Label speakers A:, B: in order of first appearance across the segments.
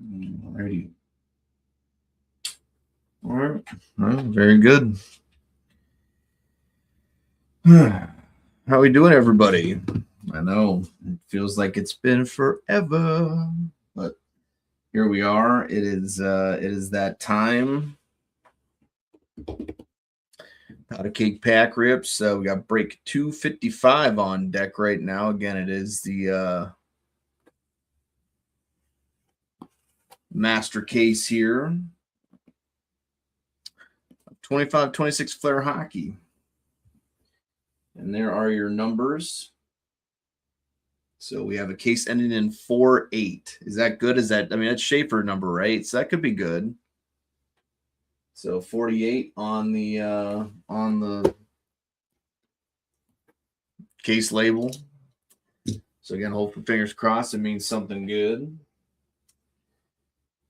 A: Alrighty. All right. Well, very good. How we doing, everybody? I know it feels like it's been forever, but here we are. It is that time. Powder cake pack rips. We got break 255 on deck right now. Again, it is the master case here. 25-26 Flair Hockey. And there are your numbers. So we have a case ending in 4-8. Is that good? That's Schaefer number, right? So that could be good. So 48 on the case label. So again, hopefully, fingers crossed, it means something good.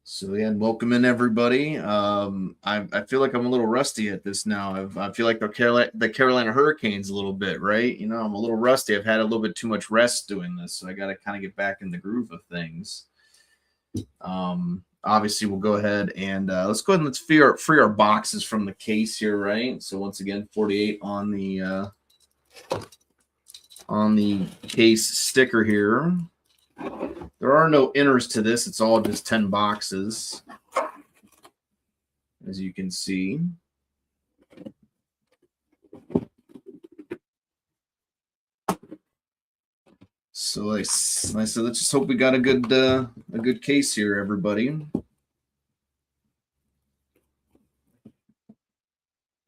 A: So yeah, welcome in everybody. I feel like I'm a little rusty at this now. I feel like the Carolina Hurricanes a little bit, right? You know, I'm a little rusty. I've had a little bit too much rest doing this, so I got to kind of get back in the groove of things. Obviously, we'll go ahead and let's go ahead and let's free our boxes from the case here, right? So once again, 48 on the case sticker here. There are no inners to this. It's all just 10 boxes, as you can see. So like I said, let's just hope we got a good case here, everybody. And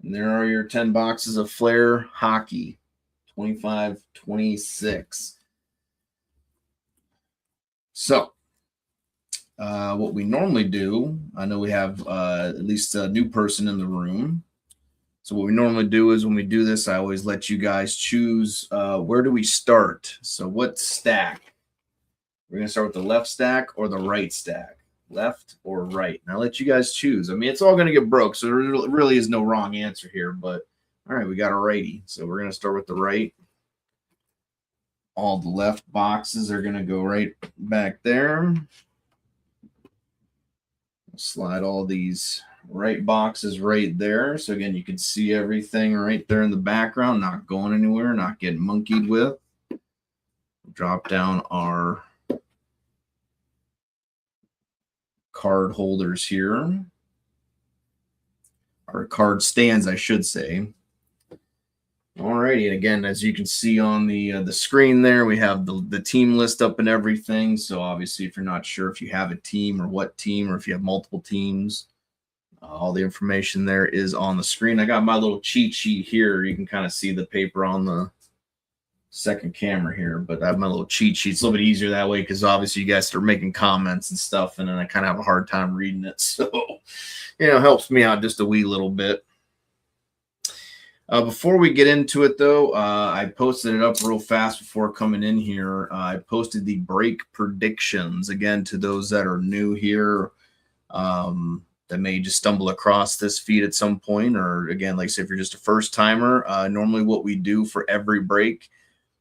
A: there are your 10 boxes of Flair Hockey, 25-26. So, what we normally do, I know we have at least a new person in the room. So what we normally do is when we do this, I always let you guys choose where do we start. So what stack? We're going to start with the left stack or the right stack. Left or right. And I'll let you guys choose. I mean, it's all going to get broke, so there really is no wrong answer here. But, all right, we got a righty. So we're going to start with the right. All the left boxes are going to go right back there. Slide all these right boxes right there. So again, you can see everything right there in the background, not going anywhere, not getting monkeyed with. Drop down our card holders here. Our card stands, I should say. Alrighty, and again, as you can see on the screen there, we have the team list up and everything. So obviously, if you're not sure if you have a team or what team, or if you have multiple teams, all the information there is on the screen. I got my little cheat sheet here. You can kind of see the paper on the second camera here, but I have my little cheat sheet. It's a little bit easier that way because obviously you guys start making comments and stuff, and then I kind of have a hard time reading it. So, it helps me out just a wee little bit. Before we get into it, though, I posted it up real fast before coming in here. I posted the break predictions, again, to those that are new here, that may just stumble across this feed at some point, or, again, like I said, if you're just a first-timer, normally what we do for every break,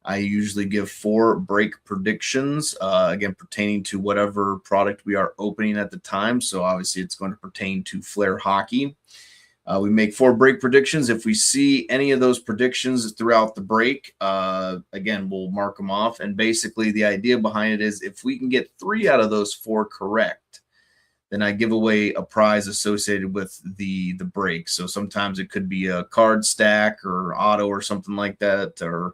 A: I usually give 4 break predictions, again, pertaining to whatever product we are opening at the time. So, obviously, it's going to pertain to Flair Hockey. We make 4 break predictions. If we see any of those predictions throughout the break, again, we'll mark them off. And basically, the idea behind it is if we can get 3 out of those 4 correct, then I give away a prize associated with the break. So sometimes it could be a card stack or auto or something like that, or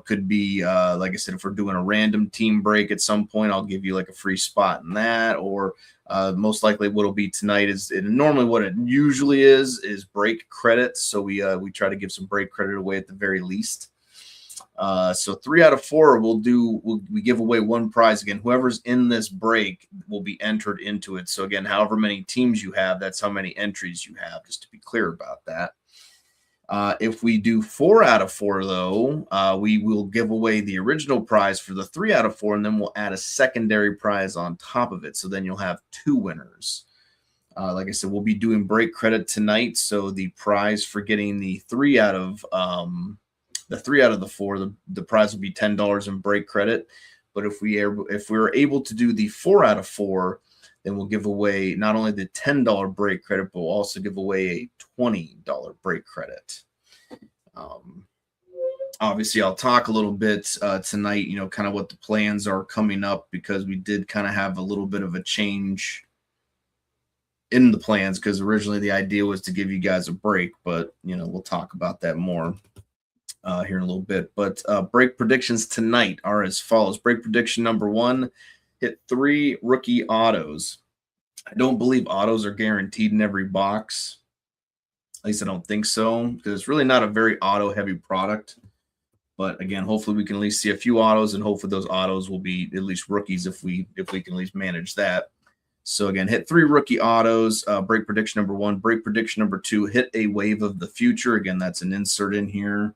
A: could be like I said, if we're doing a random team break at some point, I'll give you like a free spot in that, or most likely what it'll be tonight normally what it usually is break credit. So we try to give some break credit away at the very least. So 3 out of 4 we give away 1 prize. Again, whoever's in this break will be entered into it. So again, however many teams you have, that's how many entries you have, just to be clear about that. If we do 4 out of 4, though, we will give away the original prize for the 3 out of 4, and then we'll add a secondary prize on top of it. So then you'll have 2 winners. Like I said, we'll be doing break credit tonight. So the prize for getting the 3 out of the 4, the prize will be $10 in break credit. But if we're able to do the 4 out of 4, then we'll give away not only the $10 break credit, but we'll also give away a $20 break credit. Obviously, I'll talk a little bit tonight, kind of what the plans are coming up, because we did kind of have a little bit of a change in the plans, because originally the idea was to give you guys a break, but, we'll talk about that more here in a little bit. But break predictions tonight are as follows. Break prediction number 1, hit 3 rookie autos. I don't believe autos are guaranteed in every box. At least I don't think so, because it's really not a very auto-heavy product. But again, hopefully we can at least see a few autos, and hopefully those autos will be at least rookies if we can at least manage that. So again, hit 3 rookie autos. Break prediction number 1. Break prediction number 2, hit a wave of the future. Again, that's an insert in here.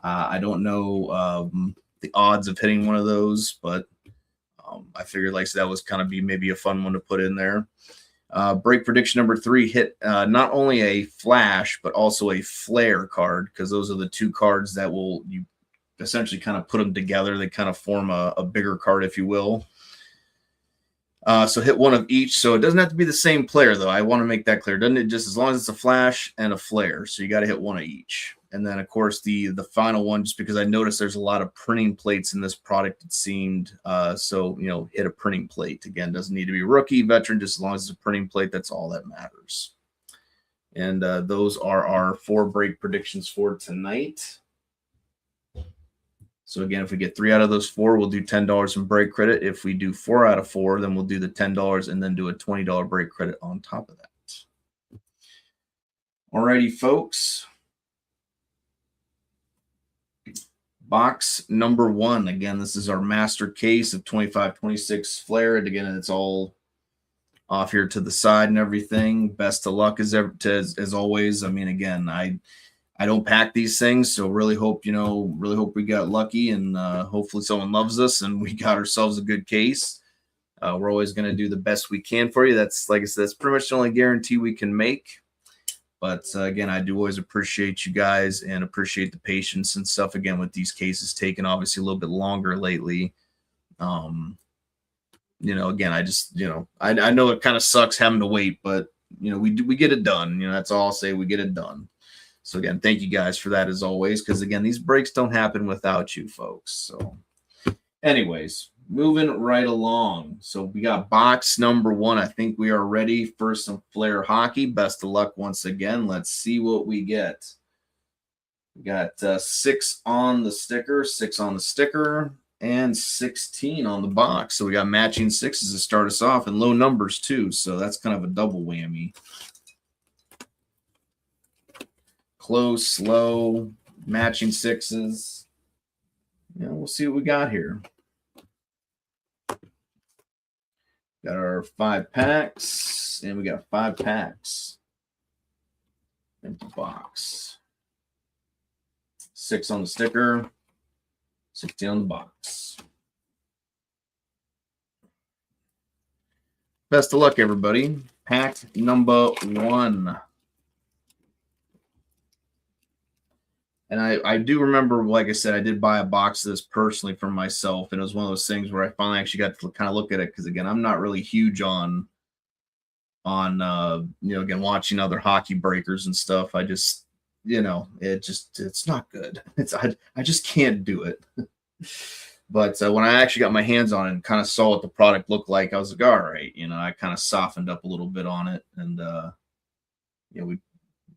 A: I don't know the odds of hitting one of those, but I figured that was kind of be maybe a fun one to put in there. Break prediction number 3, hit not only a flash, but also a Flair card, because those are the 2 cards that you essentially kind of put them together. They kind of form a bigger card, if you will. So hit 1 of each. So it doesn't have to be the same player, though. I want to make that clear. Doesn't it? Just as long as it's a flash and a Flair. So you got to hit 1 of each. And then, of course, the final one, just because I noticed there's a lot of printing plates in this product, it seemed. So, hit a printing plate. Again, doesn't need to be rookie, veteran, just as long as it's a printing plate. That's all that matters. And those are our 4 break predictions for tonight. So again, if we get 3 out of those 4, we'll do $10 in break credit. If we do 4 out of 4, then we'll do the $10 and then do a $20 break credit on top of that. Alrighty, folks. Box number 1. Again, this is our master case of 25-26 Flair. And again, it's all off here to the side and everything. Best of luck as always. I mean, again, I don't pack these things, so really hope we got lucky, and hopefully someone loves us and we got ourselves a good case. We're always going to do the best we can for you. That's, like I said, that's pretty much the only guarantee we can make. But again, I do always appreciate you guys and appreciate the patience and stuff. Again, with these cases taking obviously a little bit longer lately. Again, I just, I know it kind of sucks having to wait, but we get it done. That's all I'll say. We get it done. So again, thank you guys for that as always, because again, these breaks don't happen without you folks. So anyways, moving right along. So we got box number 1. I think we are ready for some Flair hockey. Best of luck once again. Let's see what we get. We got 6 on the sticker, and 16 on the box. So we got matching 6s to start us off, and low numbers too. So that's kind of a double whammy. Close, low, matching 6s. We'll see what we got here. Got our 5 packs, and we got 5 packs. Empty box. 6 on the sticker, 16 on the box. Best of luck, everybody. Pack number 1. And I do remember, like I said, I did buy a box of this personally for myself. And it was one of those things where I finally actually got to kind of look at it. Because, again, I'm not really huge on again, watching other hockey breakers and stuff. I just, it's not good. I just can't do it. But when I actually got my hands on it and kind of saw what the product looked like, I was like, all right, I kind of softened up a little bit on it. And,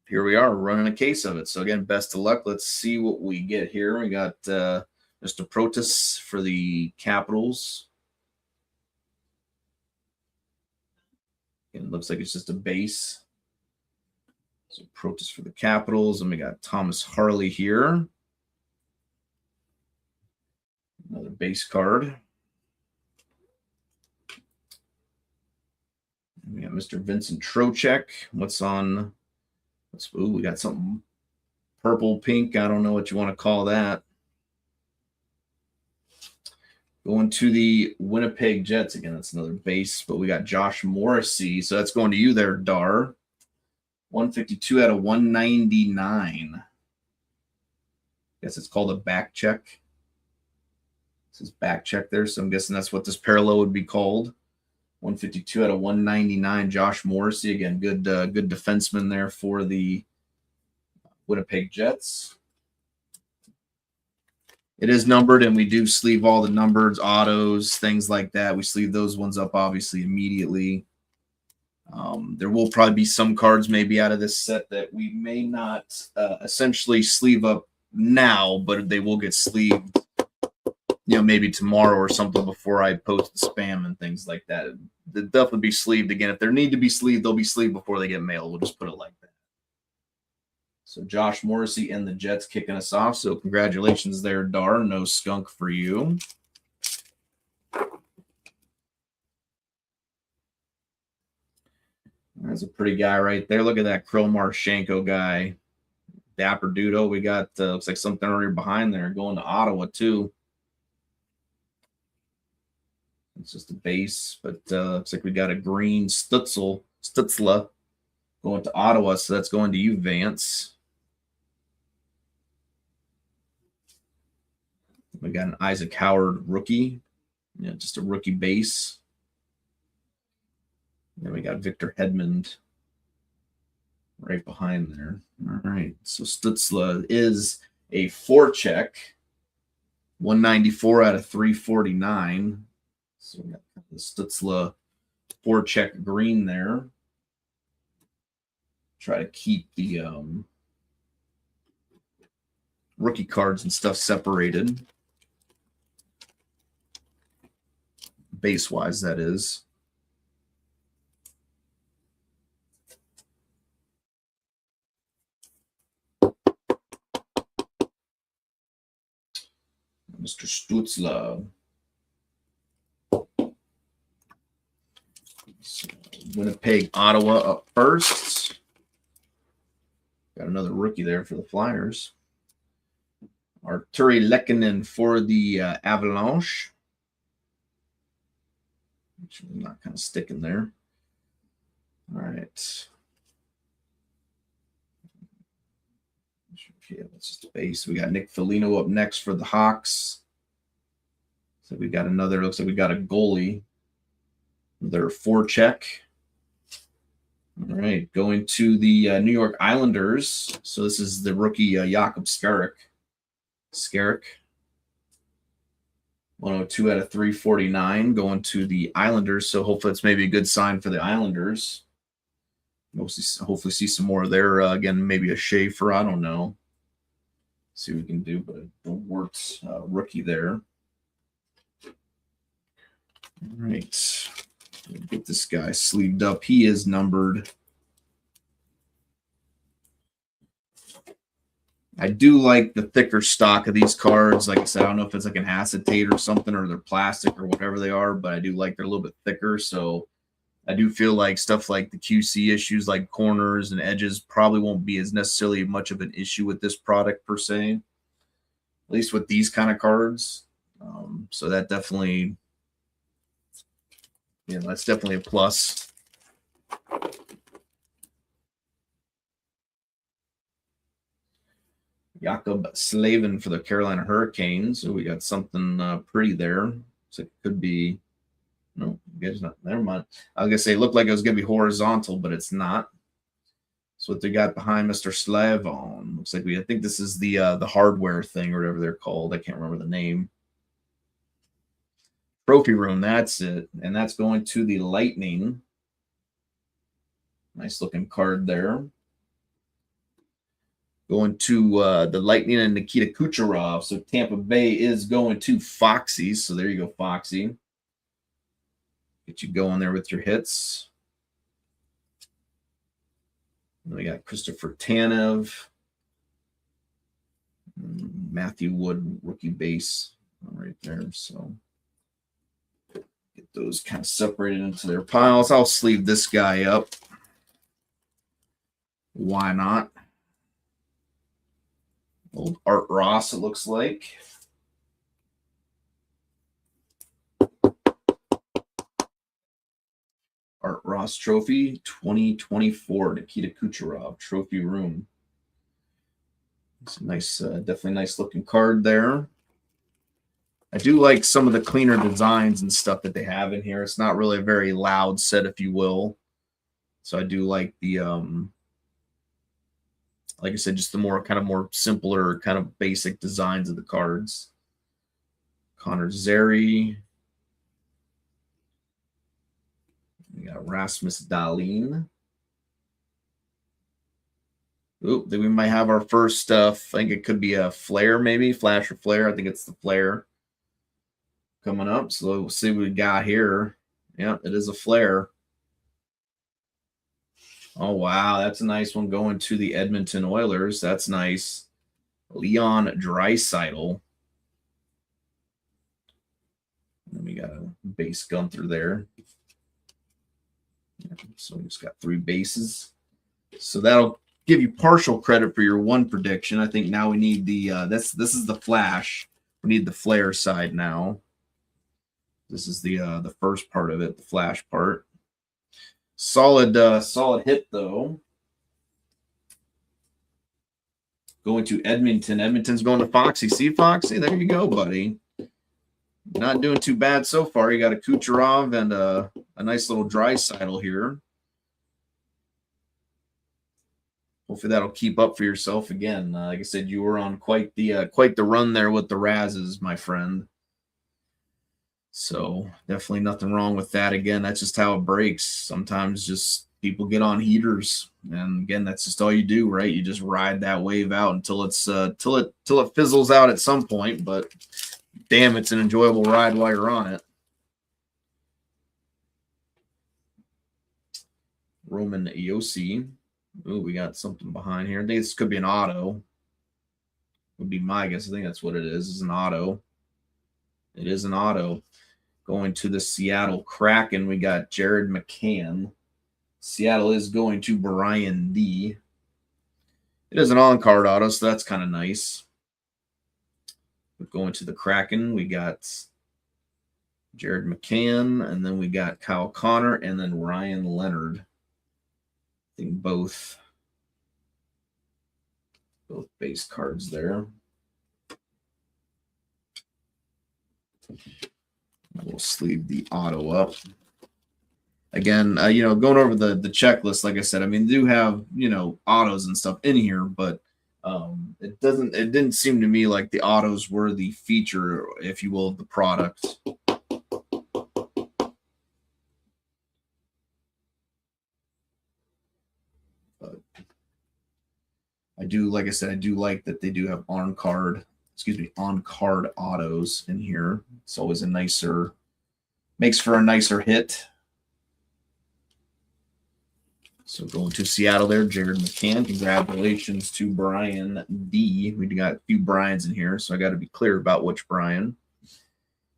A: here we are running a case of it. So again, best of luck. Let's see what we get here. We got Mr. Protas for the Capitals. Again, it looks like it's just a base. So Protas for the Capitals. And we got Thomas Harley here. Another base card. And we got Mr. Vincent Trocheck. We got something purple, pink. I don't know what you want to call that. Going to the Winnipeg Jets. Again, that's another base, but we got Josh Morrissey. So that's going to you there, Dar. 152 out of 199. Guess it's called a back check. This is back check there, so I'm guessing that's what this parallel would be called. 152 out of 199. Josh Morrissey, again, good defenseman there for the Winnipeg Jets. It is numbered, and we do sleeve all the numbered autos, things like that. We sleeve those ones up, obviously, immediately. There will probably be some cards maybe out of this set that we may not essentially sleeve up now, but they will get sleeved, maybe tomorrow or something before I post the spam and things like that. They'll definitely be sleeved again. If they need to be sleeved, they'll be sleeved before they get mailed. We'll just put it like that. So Josh Morrissey and the Jets kicking us off. So congratulations there, Dar. No skunk for you. That's a pretty guy right there. Look at that Krill Marchenko guy. Dapper Dudo. We got, looks like something already behind there going to Ottawa too. It's just a base, but looks like we got a green Stutzla going to Ottawa. So that's going to you, Vance. We got an Isaac Howard rookie. Just a rookie base. Then we got Victor Hedman right behind there. All right. So Stutzla is a forecheck. 194 out of 349. So we got the Stutzla forecheck green there. Try to keep the rookie cards and stuff separated. Base-wise, that is. Mr. Stutzla. So Winnipeg, Ottawa up first. Got another rookie there for the Flyers. Arturi Lehkonen for the Avalanche. Not kind of sticking there. All right. Okay, that's just a base. We got Nick Foligno up next for the Hawks. So we got another, looks like we got a goalie. Their forecheck. All right, going to the New York Islanders. So this is the rookie Jakob Skarek. 102 out of 349 going to the Islanders. So hopefully it's maybe a good sign for the Islanders. Hopefully see some more there. Again, maybe a Schaefer. I don't know. See what we can do, but the Wirtz rookie there. All right. Get this guy sleeved up. He is numbered. I do like the thicker stock of these cards. Like I said, I don't know if it's like an acetate or something, or they're plastic or whatever they are, but I do like they're a little bit thicker. So I do feel like stuff like the QC issues, like corners and edges, probably won't be as necessarily much of an issue with this product per se, at least with these kind of cards. So that definitely, that's definitely a plus. Jakob Slavin for the Carolina Hurricanes. So we got something pretty there. So it could be, no, guess not. Never mind. I was going to say it looked like it was going to be horizontal, but it's not. So what they got behind Mr. Slavon. Looks like I think this is the hardware thing or whatever they're called. I can't remember the name. Trophy room, that's it. And that's going to the Lightning. Nice looking card there. Going to the Lightning and Nikita Kucherov. So Tampa Bay is going to Foxy. So there you go, Foxy. Get you going there with your hits. And we got Christopher Tanev. Matthew Wood, rookie base right there. So get those kind of separated into their piles. I'll sleeve this guy up. Why not? Old Art Ross, it looks like. Art Ross Trophy 2024, Nikita Kucherov Trophy Room. It's a nice, definitely nice looking card there. I do like some of the cleaner designs and stuff that they have in here. It's not really a very loud set, if you will. So I do like the like I said, just the more simpler, kind of basic designs of the cards. Connor Zary. We got Rasmus Dahlin. Oop, then we might have our first, I think it could be a Flair, maybe. Flash or Flair. I think it's the Flair coming up. So we'll see what we got here. Yeah, it is a Flair. Oh, wow. That's a nice one going to the Edmonton Oilers. That's nice. Leon Draisaitl. And we got a base Gunther there. So we just got 3 bases. So that'll give you partial credit for your one prediction. I think now we need the this is the Flash. We need the Flair side now. This is the first part of it, the Flash part. Solid hit though. Going to Edmonton. Edmonton's going to Foxy. See, Foxy? There you go, buddy. Not doing too bad so far. You got a Kucherov and a nice little Draisaitl here. Hopefully that'll keep up for yourself again. Like I said, you were on quite the run there with the Razzes, my friend. So definitely nothing wrong with that. Again, that's just how it breaks. Sometimes just people get on heaters, and again, that's just all you do, right? You just ride that wave out until it's till it fizzles out at some point. But damn, it's an enjoyable ride while you're on it. Roman Yossi. Ooh, we got something behind here. I think this could be an auto. Would be my guess. I think that's what it is. It's an auto. It is an auto. Going to the Seattle Kraken, we got Jared McCann. Seattle is going to Brian D. It is an on-card auto, so that's kind of nice. But going to the Kraken, we got Jared McCann, and then we got Kyle Connor, and then Ryan Leonard. I think both base cards there. We'll sleeve the auto up. Again, going over the checklist, like I said, I mean, they do have, autos and stuff in here, but it didn't seem to me like the autos were the feature, if you will, of the product. But I do, like I said, I do like that they do have on-card autos in here. It's always makes for a nicer hit. So going to Seattle there, Jared McCann. Congratulations to Brian D. We got a few Brians in here, so I got to be clear about which Brian.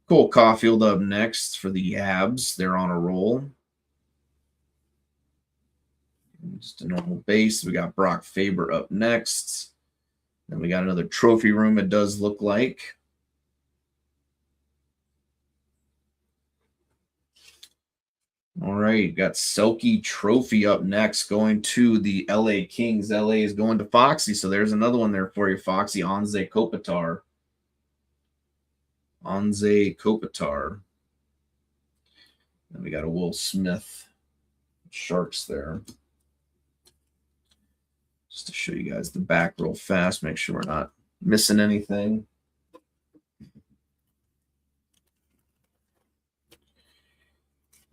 A: Cole Caulfield up next for the Habs. They're on a roll. Just a normal base. We got Brock Faber up next. Then we got another trophy room, it does look like. All right, got Selke Trophy up next, going to the LA Kings. LA is going to Foxy, so there's another one there for you, Foxy. Anze Kopitar. Anze Kopitar. Then we got a Will Smith. Sharks there. Just to show you guys the back real fast, make sure we're not missing anything.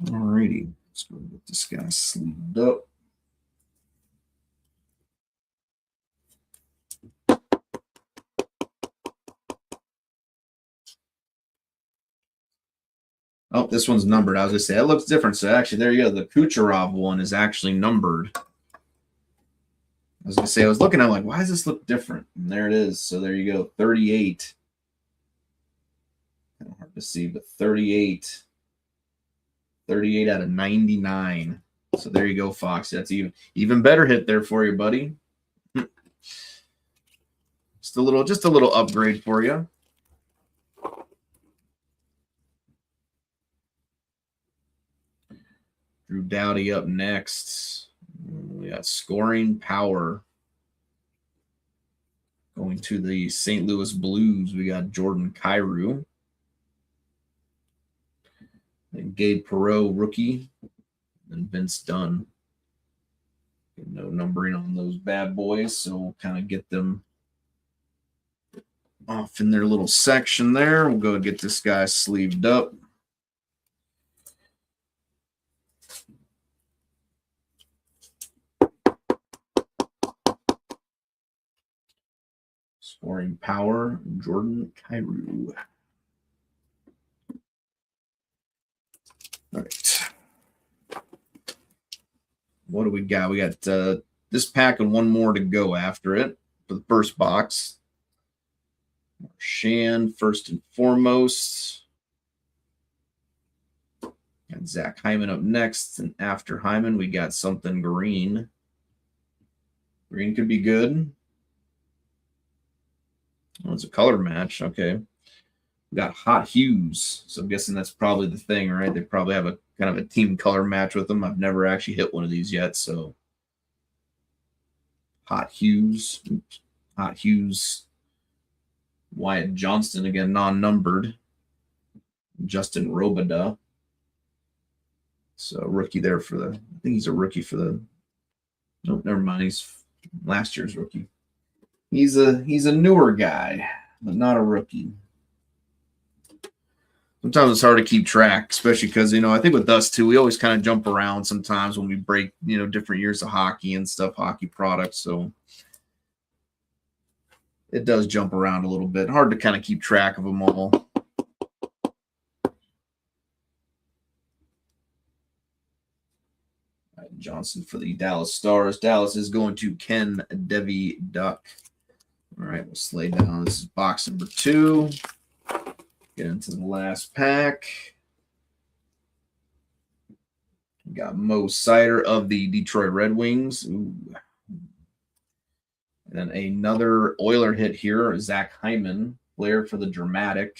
A: Alrighty, let's go get this guy sleeved up. Oh, this one's numbered. I was going to say, that looks different. So actually, there you go. The Kucherov one is actually numbered. I was going to say, I was looking at it like, why does this look different? And there it is. So there you go, 38. Kind of hard to see, but 38. 38 out of 99. So there you go, Fox. That's even better hit there for you, buddy. Just a little upgrade for you. Drew Doughty up next. We got scoring power. Going to the St. Louis Blues, we got Jordan Kyrou. And Gabe Perreault, rookie. And Vince Dunn. No numbering on those bad boys, so we'll kind of get them off in their little section there. We'll go get this guy sleeved up. Scoring power, Jordan Kyrou. All right. What do we got? We got this pack and one more to go after it for the first box. Marchand, first and foremost. Got Zach Hyman up next. And after Hyman, we got something green. Green could be good. Oh, it's a color match. Okay. We got Hot Hues. So I'm guessing that's probably the thing, right? They probably have a kind of a team color match with them. I've never actually hit one of these yet. So Hot Hues. Oops. Hot Hues. Wyatt Johnston, again, non-numbered. Justin Robida. So rookie there for the, I think he's a rookie for the, nope, never mind. He's last year's rookie. He's a newer guy, but not a rookie. Sometimes it's hard to keep track, especially because, you know, I think with us too, we always kind of jump around sometimes when we break, you know, different years of hockey and stuff, hockey products. So it does jump around a little bit. Hard to kind of keep track of them all. Johnson for the Dallas Stars. Dallas is going to Ken Devi Duck. All right, we'll slay down. This is box number 2. Get into the last pack. We got Mo Sider of the Detroit Red Wings. Ooh. And then another Oiler hit here, Zach Hyman. Flair for the Dramatic.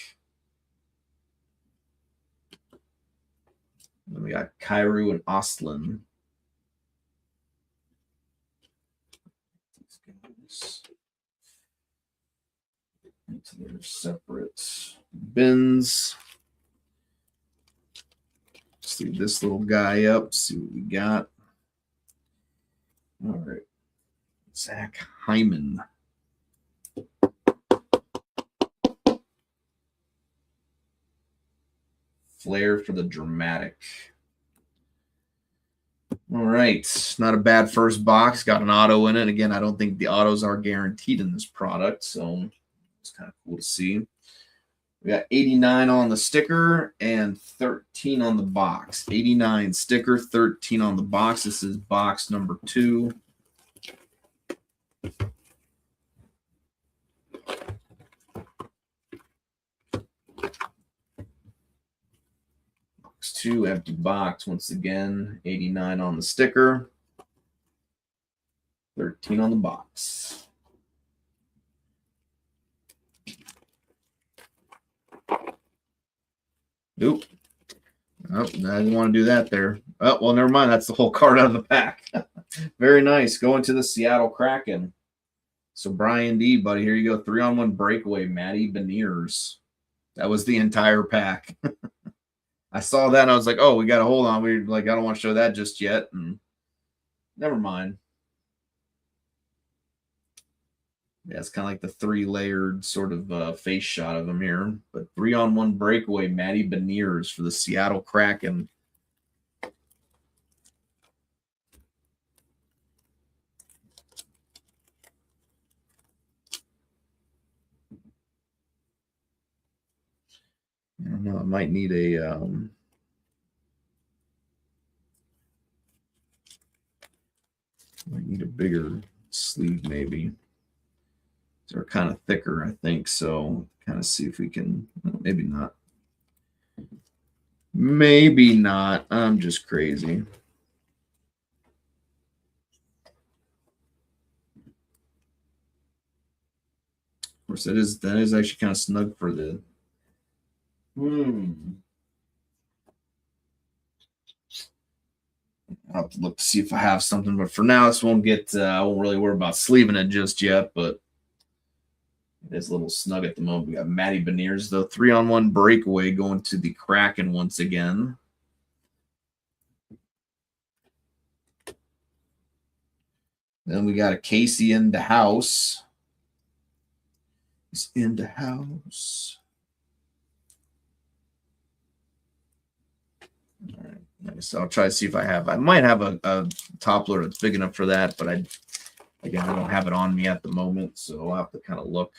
A: Then we got Kyrou and Ostlin. Into their separate bins. Let's leave this little guy up, see what we got. All right. Zach Hyman. Flair for the Dramatic. All right. Not a bad first box. Got an auto in it. Again, I don't think the autos are guaranteed in this product, so it's kind of cool to see. We got 89 on the sticker and 13 on the box. 89 sticker, 13 on the box. This is box number 2. Box 2, empty box once again. 89 on the sticker, 13 on the box. Nope. Oh, I didn't want to do that there. Oh, well, never mind. That's the whole card out of the pack. Very nice. Going to the Seattle Kraken. So, Brian D, buddy, here you go. 3-on-1 breakaway, Matty Beniers. That was the entire pack. I saw that and I was like, oh, we got to hold on. We're like, I don't want to show that just yet. And never mind. Yeah, it's kind of like the 3-layered sort of face shot of him here. But 3-on-1 breakaway, Matty Beniers for the Seattle Kraken. I don't know. I might need a bigger sleeve maybe. They're kind of thicker, I think. So kind of see if we can, maybe not. Maybe not. I'm just crazy. Of course, that is actually kind of snug for the. I'll have to look to see if I have something, but for now, this won't get. I won't really worry about sleeving it just yet, but it is a little snug at the moment. We got Matty Beniers, though. 3-on-1 breakaway going to the Kraken once again. Then we got a Casey in the house. He's in the house. All right. Nice. I'll try to see if I might have a toppler that's big enough for that, but I don't have it on me at the moment, so I'll have to kind of look.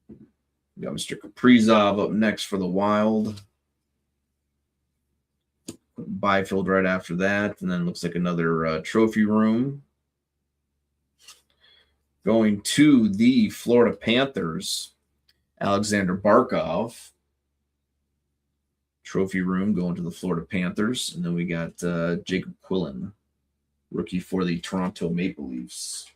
A: We got Mr. Kaprizov up next for the Wild. Byfield right after that, and then looks like another trophy room. Going to the Florida Panthers, Alexander Barkov. Trophy room going to the Florida Panthers. And then we got Jacob Quillen, rookie for the Toronto Maple Leafs.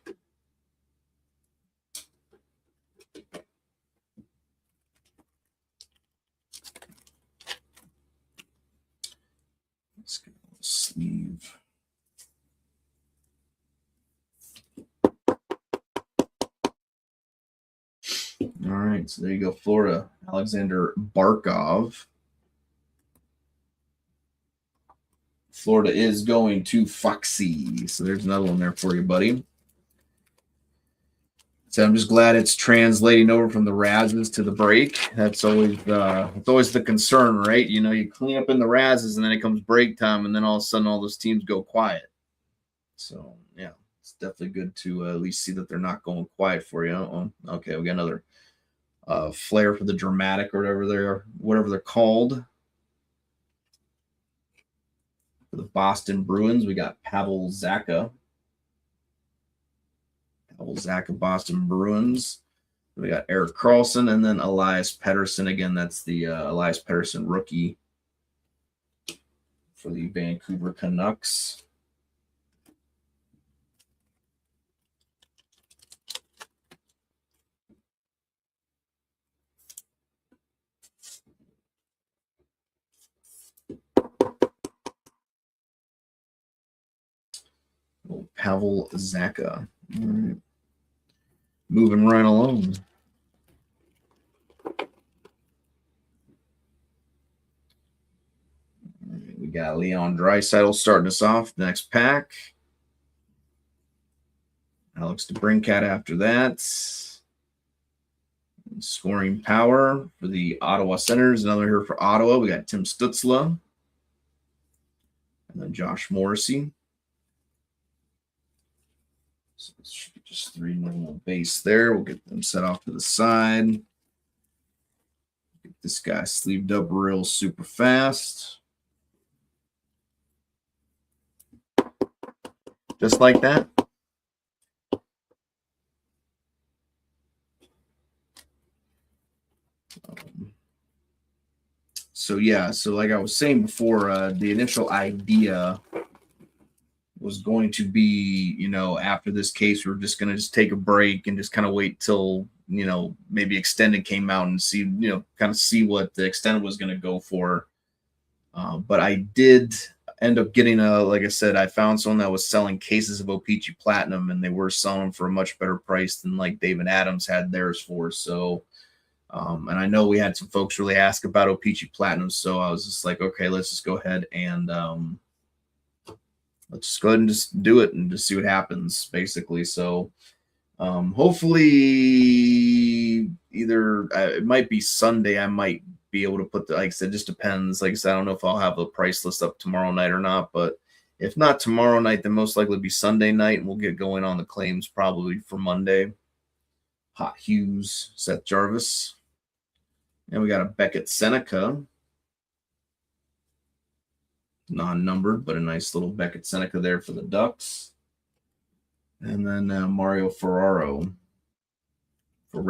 A: Let's get a sleeve. All right, so there you go, Florida, Alexander Barkov. Florida is going to Foxy. So there's another one there for you, buddy. So I'm just glad it's translating over from the Razzes to the break. That's always the concern, right? You know, you clean up in the Razzes and then it comes break time, and then all of a sudden all those teams go quiet. So yeah, it's definitely good to at least see that they're not going quiet for you. Oh, okay, we got another Flair for the Dramatic or whatever they're called. For the Boston Bruins, we got Pavel Zacha. Boston Bruins. We got Erik Karlsson and then Elias Pettersson. Again, that's the Elias Pettersson rookie for the Vancouver Canucks. Pavel Zacha. All right. Moving right along. We got Leon Draisaitl starting us off. The next pack. Alex DeBrincat after that. Scoring power for the Ottawa Senators. Another here for Ottawa. We got Tim Stützle. And then Josh Morrissey. So it should be just 3 normal base there. We'll get them set off to the side. Get this guy sleeved up real super fast. Just like that. So yeah, so like I was saying before, the initial idea was going to be, you know, after this case, we we're just going to just take a break and just kind of wait till, you know, maybe Extended came out and see, you know, kind of see what the Extended was going to go for. But I did end up getting like I said, I found someone that was selling cases of O-Pee-Chee Platinum, and they were selling them for a much better price than like David Adams had theirs for. So, and I know we had some folks really ask about O-Pee-Chee Platinum. So I was just like, okay, let's just go ahead and, let's just go ahead and just do it and just see what happens, basically. So hopefully either it might be Sunday. I might be able to put like I said, just depends. Like I said, I don't know if I'll have a price list up tomorrow night or not, but if not tomorrow night, then most likely be Sunday night, and we'll get going on the claims probably for Monday. Hot Hughes, Seth Jarvis. And we got a Beckett Seneca. Non-numbered, but a nice little Beckett Seneca there for the Ducks. And then Mario Ferraro. For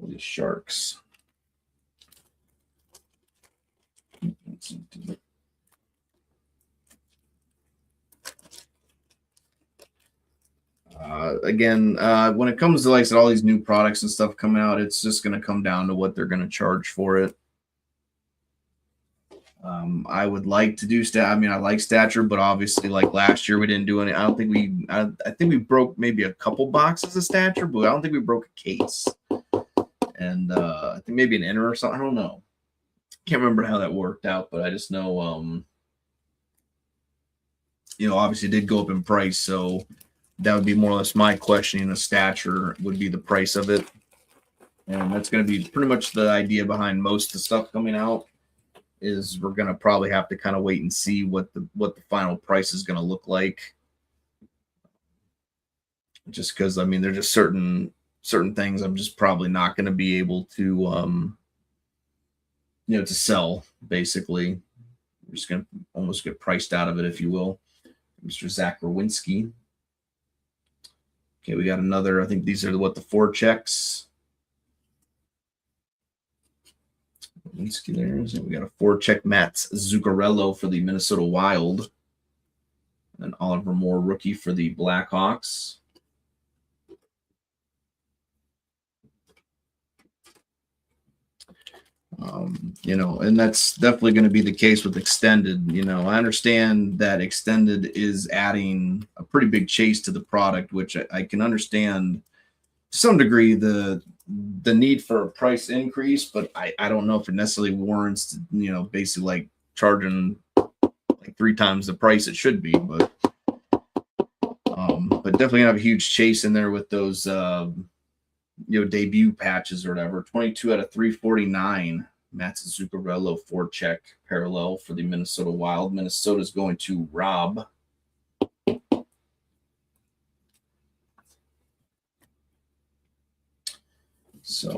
A: the Sharks. Again, when it comes to, like I said, all these new products and stuff coming out, it's just going to come down to what they're going to charge for it. I would like to do I mean, I like stature, but obviously, like last year, we didn't do any. I don't think we. I think we broke maybe a couple boxes of stature, but I don't think we broke a case. And I think maybe an inner or something. I don't know. Can't remember how that worked out, but I just know. obviously did go up in price. So that would be more or less my questioning. The stature would be the price of it. And that's going to be pretty much the idea behind most of the stuff coming out, is we're going to probably have to kind of wait and see what the final price is going to look like. Just because, I mean, there's just certain things I'm just probably not going to be able to, to sell, basically. I'm just going to almost get priced out of it, if you will. Mr. Zach Rowinski. Okay, we got another, I think these are the forechecks. Rowinski there. So we got a forecheck Mats Zuccarello for the Minnesota Wild. And Oliver Moore, rookie for the Blackhawks. And that's definitely going to be the case with extended. I understand that extended is adding a pretty big chase to the product, which I can understand to some degree the need for a price increase, but I don't know if it necessarily warrants, basically like charging like 3 times the price it should be, but definitely have a huge chase in there with those, debut patches or whatever. 22 out of 349. Mats Zuccarello forecheck parallel for the Minnesota Wild. Minnesota's going to Rob. So,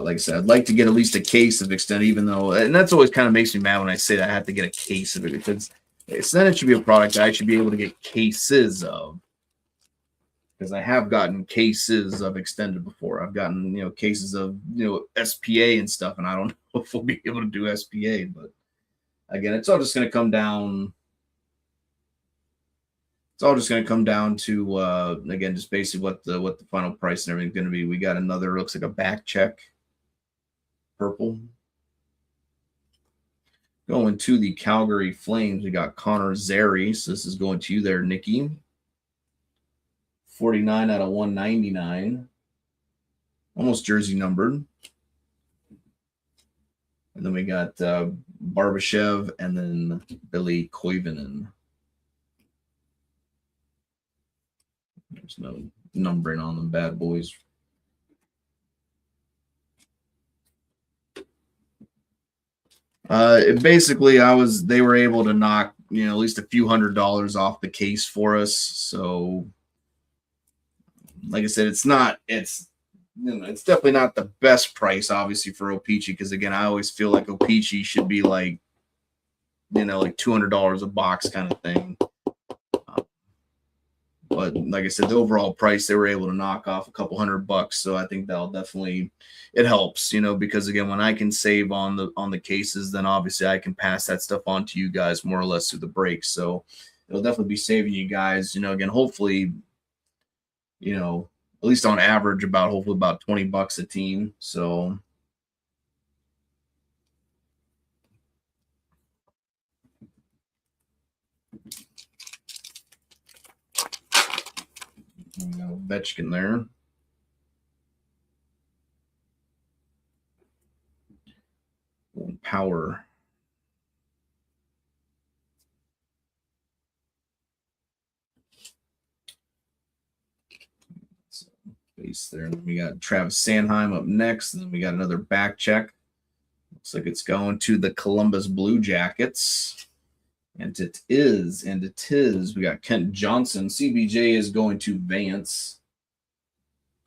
A: like I said, I'd like to get at least a case of extended, even though, and that's always kind of makes me mad when I say that I have to get a case of it, because extended should be a product that I should be able to get cases of. Because I have gotten cases of extended before. I've gotten, cases of, SPA and stuff, and I don't know if we'll be able to do SPA. But again, it's all just going to come down. It's all just going to come down to, again, just basically what the final price and everything's going to be. We got another, looks like a back check, purple. Going to the Calgary Flames, we got Connor Zary. So this is going to you there, Nikki. 49 out of 199. Almost jersey numbered. And then we got Barbashev and then Billy Koivunen. There's no numbering on them bad boys. Basically, they were able to knock, at least a few $100s off the case for us. So, like I said, it's definitely not the best price, obviously, for O-Pee-Chee, because again, I always feel like O-Pee-Chee should be like, like $200 a box kind of thing. But like I said, the overall price, they were able to knock off a couple $100, so I think that'll definitely, it helps, because again, when I can save on the cases, then obviously I can pass that stuff on to you guys more or less through the break. So it'll definitely be saving you guys, again, hopefully, at least on average, hopefully about $20 a team. So Ovechkin there. Power. Base there. And then we got Travis Sanheim up next. And then we got another back check. Looks like it's going to the Columbus Blue Jackets. And it is. We got Kent Johnson. CBJ is going to Vance.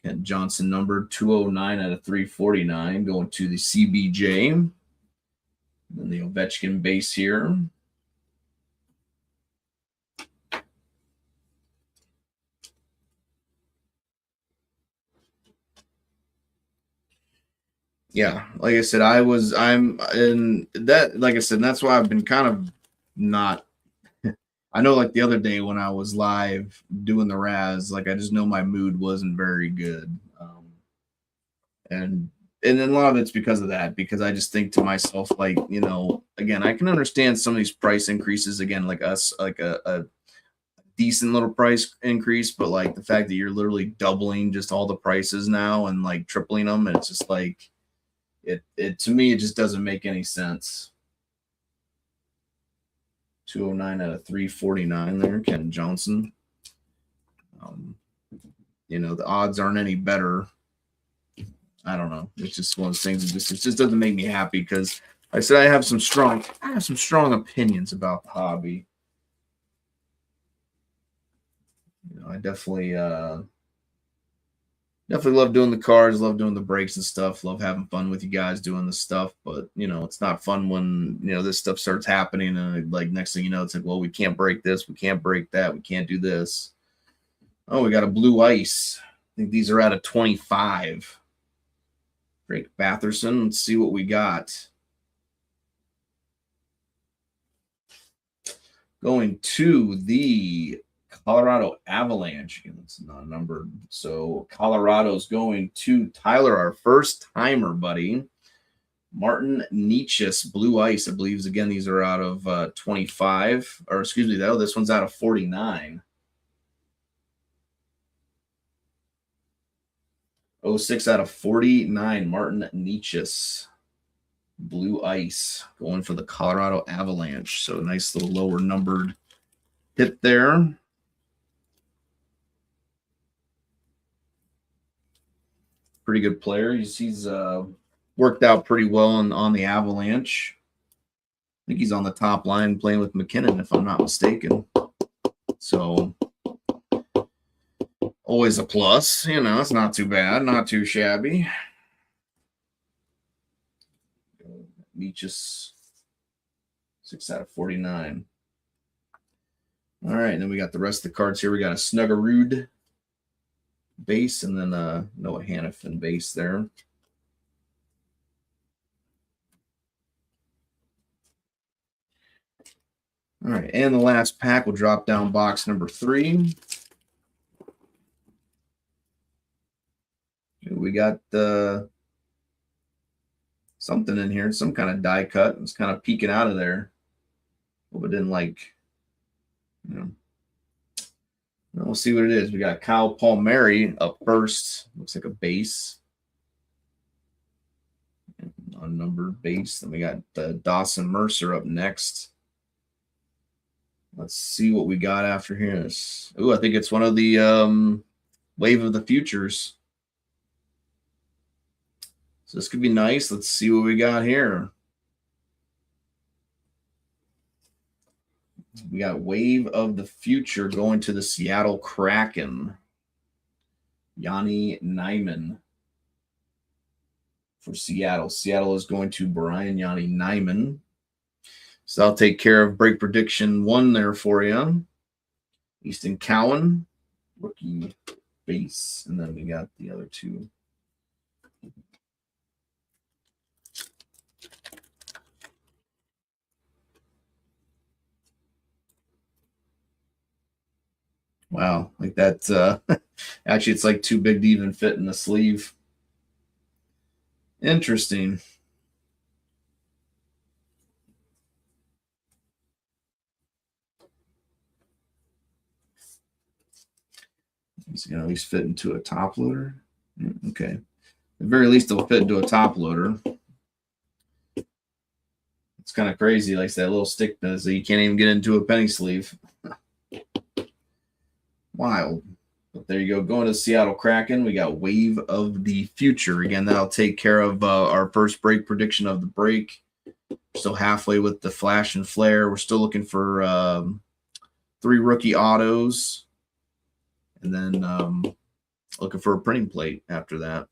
A: Kent Johnson, number 209 out of 349, going to the CBJ. And then the Ovechkin base here. Yeah, like I said, I'm in that, like I said, that's why I've been kind of not, I know like the other day when I was live doing the Raz, like I just know my mood wasn't very good. And then a lot of it's because of that, because I just think to myself, like, again, I can understand some of these price increases, again, like us, like a decent little price increase, but like the fact that you're literally doubling just all the prices now and like tripling them, and it's just like, it to me, it just doesn't make any sense. 209 out of 349 there, Ken Johnson. You know, the odds aren't any better. I don't know. It's just one of those things. It just doesn't make me happy because I said I have some strong opinions about the hobby. You know, I definitely love doing the cards, love doing the breaks and stuff, love having fun with you guys doing the stuff. But you know, it's not fun when this stuff starts happening and like next thing you know, it's like, well, we can't break this, we can't break that, we can't do this. Oh, we got a blue ice. I think these are out of 25. Drake Batherson. Let's see what we got. Going to the Colorado Avalanche. Again, it's not numbered. So Colorado's going to Tyler, our first timer, buddy. Martin Nietzsche's Blue Ice. I believe, again, these are out of 25. Or excuse me, though, this one's out of 49. 06 out of 49, Martin Nietzsche's Blue Ice going for the Colorado Avalanche. So nice little lower numbered hit there. Pretty good player. He's worked out pretty well on the Avalanche. I think he's on the top line playing with McKinnon, if I'm not mistaken. So always a plus. You know, it's not too bad, not too shabby. Meechus, 6 out of 49. All right, and then we got the rest of the cards here. We got a Snuggerud base and then Noah Hannafin base there. All right, and the last pack will drop down box number 3. We got something in here, some kind of die cut. It's kind of peeking out of there. Hope it didn't we'll see what it is. We got Kyle Palmieri up first. Looks like a base. Unnumbered base. Then we got Dawson Mercer up next. Let's see what we got after here. I think it's one of the Wave of the Futures. So this could be nice. Let's see what we got here. We got Wave of the Future going to the Seattle Kraken. Yanni Nyman for Seattle. Seattle is going to Brian Yanni Nyman. So I'll take care of break prediction 1 there for you. Easton Cowan, rookie base. And then we got the other 2. Wow, like that. Actually, it's like too big to even fit in the sleeve. Interesting. It's going to at least fit into a top loader. Okay. At the very least, it'll fit into a top loader. It's kind of crazy, like that little stick does, so you can't even get into a penny sleeve. Wild. But there you go. Going to Seattle Kraken, we got Wave of the Future. Again, that'll take care of our first break prediction of the break. We're still halfway with the Flash and Flair. We're still looking for 3 rookie autos. And then looking for a printing plate after that.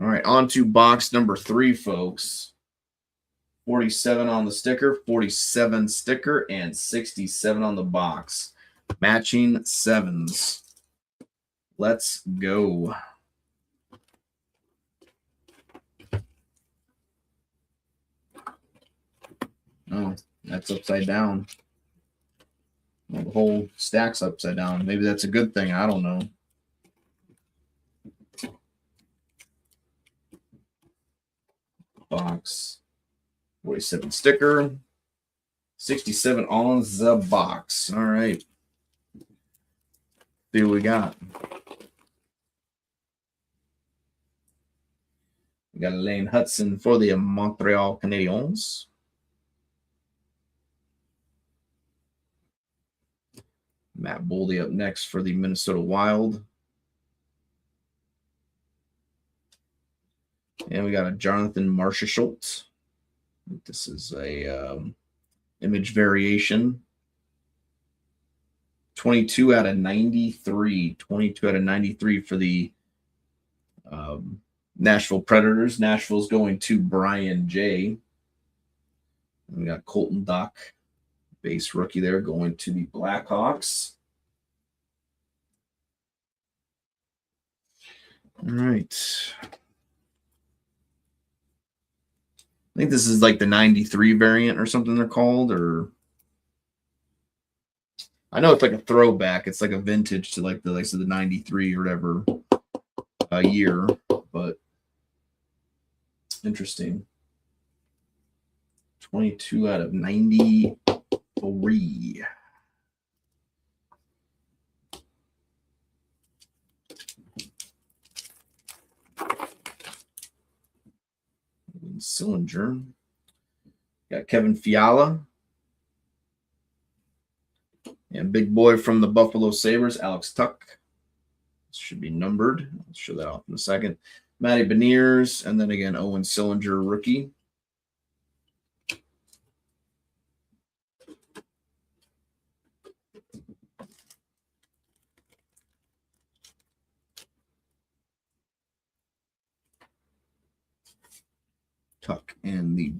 A: All right, on to box number 3, folks. 47 on the sticker, 47 sticker, and 67 on the box. Matching 7s. Let's go. Oh, that's upside down. Well, the whole stack's upside down. Maybe that's a good thing. I don't know. Box. 47 sticker. 67 on the box. All right. See what we got. We got Lane Hudson for the Montreal Canadiens. Matt Boldy up next for the Minnesota Wild. And we got a Jonathan Marchessault. This is a image variation. 22 out of 93. 22 out of 93 for the Nashville Predators. Nashville's going to Brian J. And we got Colton Dock, base rookie there, going to the Blackhawks. All right. I think this is like the 93 variant or something they're called, or I know it's like a throwback. It's like a vintage to like the likes of the 93 or whatever year, but interesting. 22 out of 93. Cylinder. Got Kevin Fiala. And big boy from the Buffalo Sabres, Alex Tuck. This should be numbered. I'll show that off in a second. Matty Beniers, and then again, Owen Sillinger, rookie. Tuck and the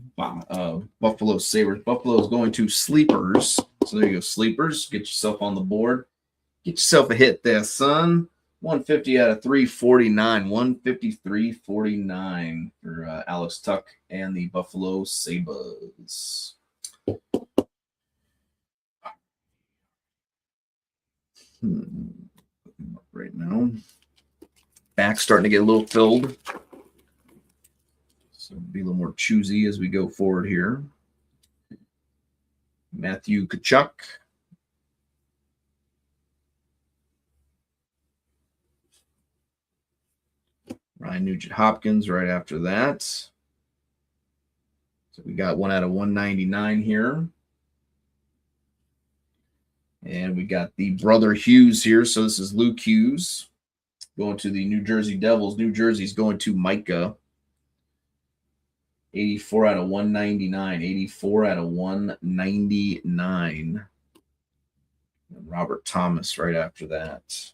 A: Buffalo Sabres. Buffalo is going to sleepers. So there you go, sleepers. Get yourself on the board. Get yourself a hit there, son. 150 out of 349. 153.49 for Alex Tuck and the Buffalo Sabres. Right now. Back starting to get a little filled. So be a little more choosy as we go forward here. Matthew Tkachuk. Ryan Nugent-Hopkins right after that. So we got 1 out of 199 here. And we got the brother Hughes here. So this is Luke Hughes going to the New Jersey Devils. New Jersey's going to Micah. 84 out of 199. 84 out of 199. And Robert Thomas right after that.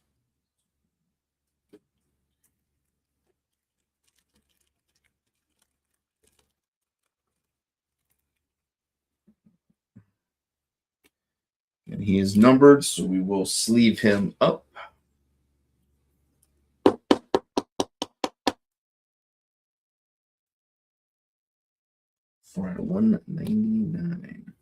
A: And he is numbered, so we will sleeve him up. For 199.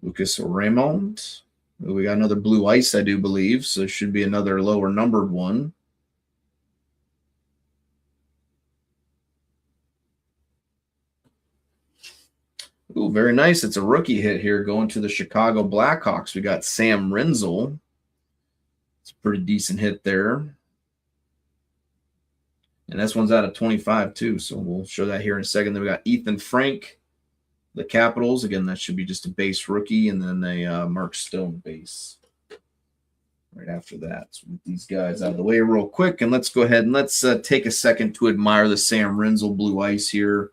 A: Lucas Raymond. We got another blue ice, I do believe, so it should be another lower numbered one. Ooh, very nice. It's a rookie hit here going to the Chicago Blackhawks. We got Sam Rinzel. It's a pretty decent hit there. And this one's out of 25 too, so we'll show that here in a second. Then we got Ethan Frank, the Capitals. Again, that should be just a base rookie, and then a Mark Stone base right after that. So with these guys out of the way real quick, and let's go ahead and let's take a second to admire the Sam Rinzel blue ice here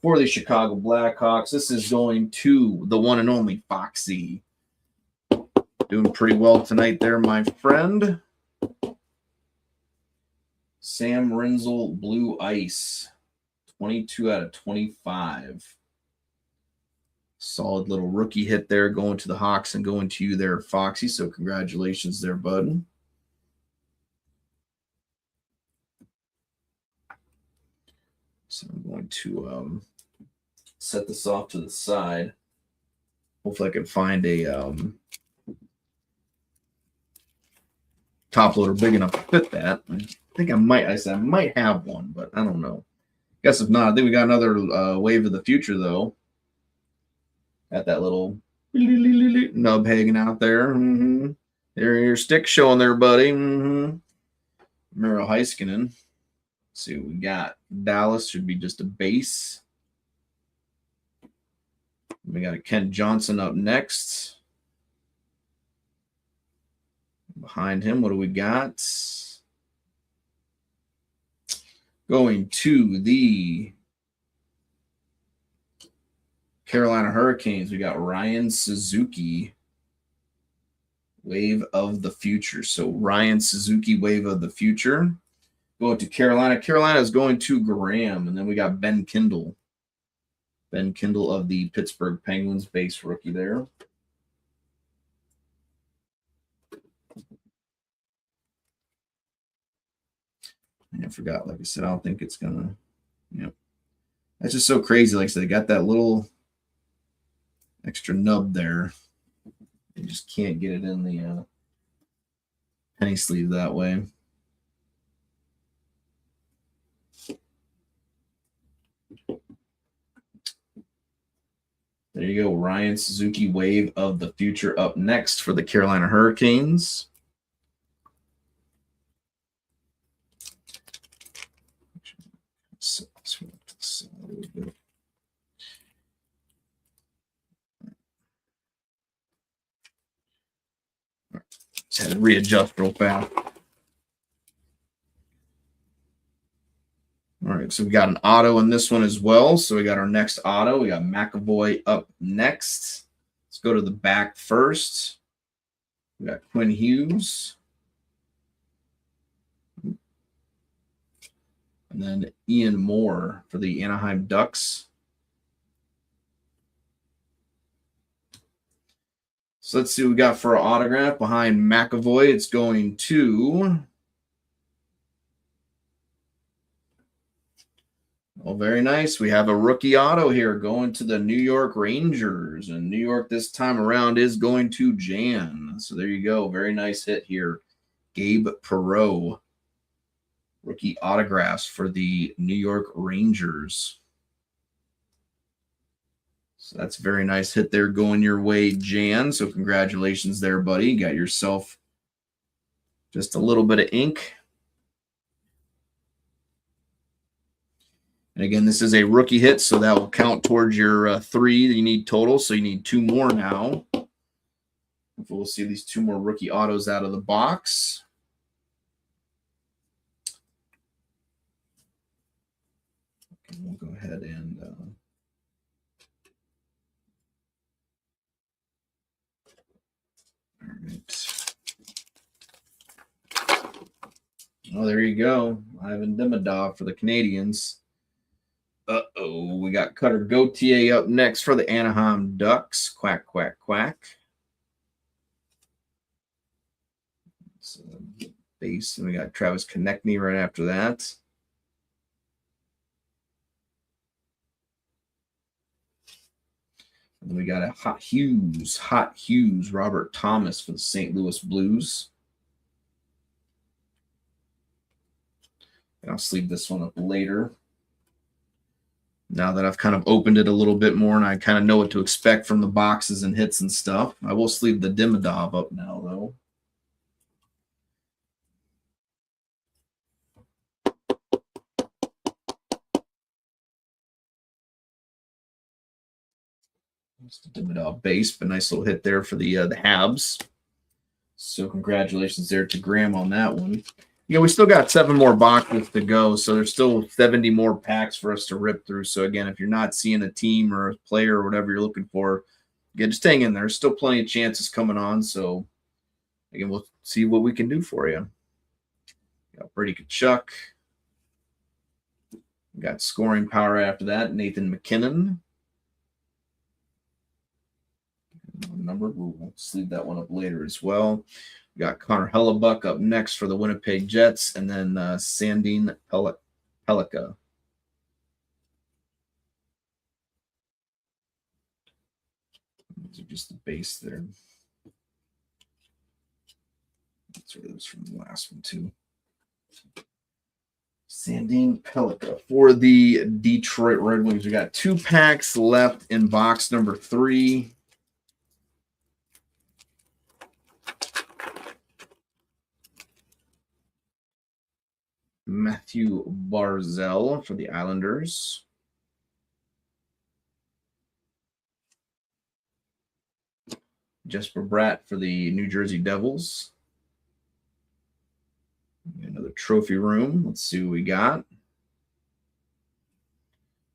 A: for the Chicago Blackhawks. This is going to the one and only Foxy. Doing pretty well tonight there, my friend. Sam Rinzel blue ice. 22 out of 25. Solid little rookie hit there going to the Hawks and going to you there, Foxy. So congratulations there, bud. So I'm going to set this off to the side. Hopefully I can find a top loader big enough to fit that. I think I might have one, but I don't know. Guess if not, I think we got another Wave of the Future, though. Got that little Nub hanging out there. There, your stick showing there, buddy. Miro Heiskanen. Let's see what we got. Dallas should be just a base. We got a Kent Johnson up next. Behind him, what do we got? Going to the Carolina Hurricanes, we got Ryan Suzuki, Wave of the Future. So Ryan Suzuki, Wave of the Future. Going to Carolina. Carolina is going to Graham. And then we got Ben Kindle. Ben Kindle of the Pittsburgh Penguins, base rookie there. I forgot, like I said, I don't think it's going to, That's just so crazy. Like I said, they got that little extra nub there. You just can't get it in the penny sleeve that way. There you go. Ryan Suzuki, Wave of the Future, up next for the Carolina Hurricanes. Just had to readjust real fast. All right, so we got an auto in this one as well. So we got our next auto. We got McAvoy up next. Let's go to the back first. We got Quinn Hughes. And then Ian Moore for the Anaheim Ducks. So let's see what we got for our autograph. Behind McAvoy, it's going to... Well, very nice. We have a rookie auto here going to the New York Rangers. And New York this time around is going to Jan. So there you go. Very nice hit here. Gabe Perreault. Rookie autographs for the New York Rangers. So that's a very nice hit there going your way, Jan. So congratulations there, buddy. You got yourself just a little bit of ink. And again, this is a rookie hit, so that will count towards your 3 that you need total. So you need 2 more now. We'll see these 2 more rookie autos out of the box. Okay, we'll go ahead and all right. Oh, there you go. Ivan Demidov for the Canadians. Uh-oh, we got Cutter Gauthier up next for the Anaheim Ducks. Quack, quack, quack. So, base, and we got Travis Konechny right after that. And then we got a Hot Hughes, Robert Thomas for the St. Louis Blues. And I'll sleeve this one up later. Now that I've kind of opened it a little bit more and I kind of know what to expect from the boxes and hits and stuff. I will sleeve the Demidov up now, though. It's the Demidov base, but nice little hit there for the Habs. So congratulations there to Graham on that one. Yeah, we still got 7 more boxes to go, so there's still 70 more packs for us to rip through. So, again, if you're not seeing a team or a player or whatever you're looking for, again, just hang in there. There's still plenty of chances coming on. So, again, we'll see what we can do for you. Got Brady Tkachuk. Got scoring power after that, Nathan McKinnon. Number, we'll sleeve that one up later as well. We got Connor Hellebuck up next for the Winnipeg Jets, and then Sandin Pellikka. These are just the base there. That's where it was from the last one, too. Sandin Pellikka for the Detroit Red Wings. We got 2 packs left in box number 3. Matthew Barzell for the Islanders. Jesper Bratt for the New Jersey Devils. Another trophy room. Let's see what we got.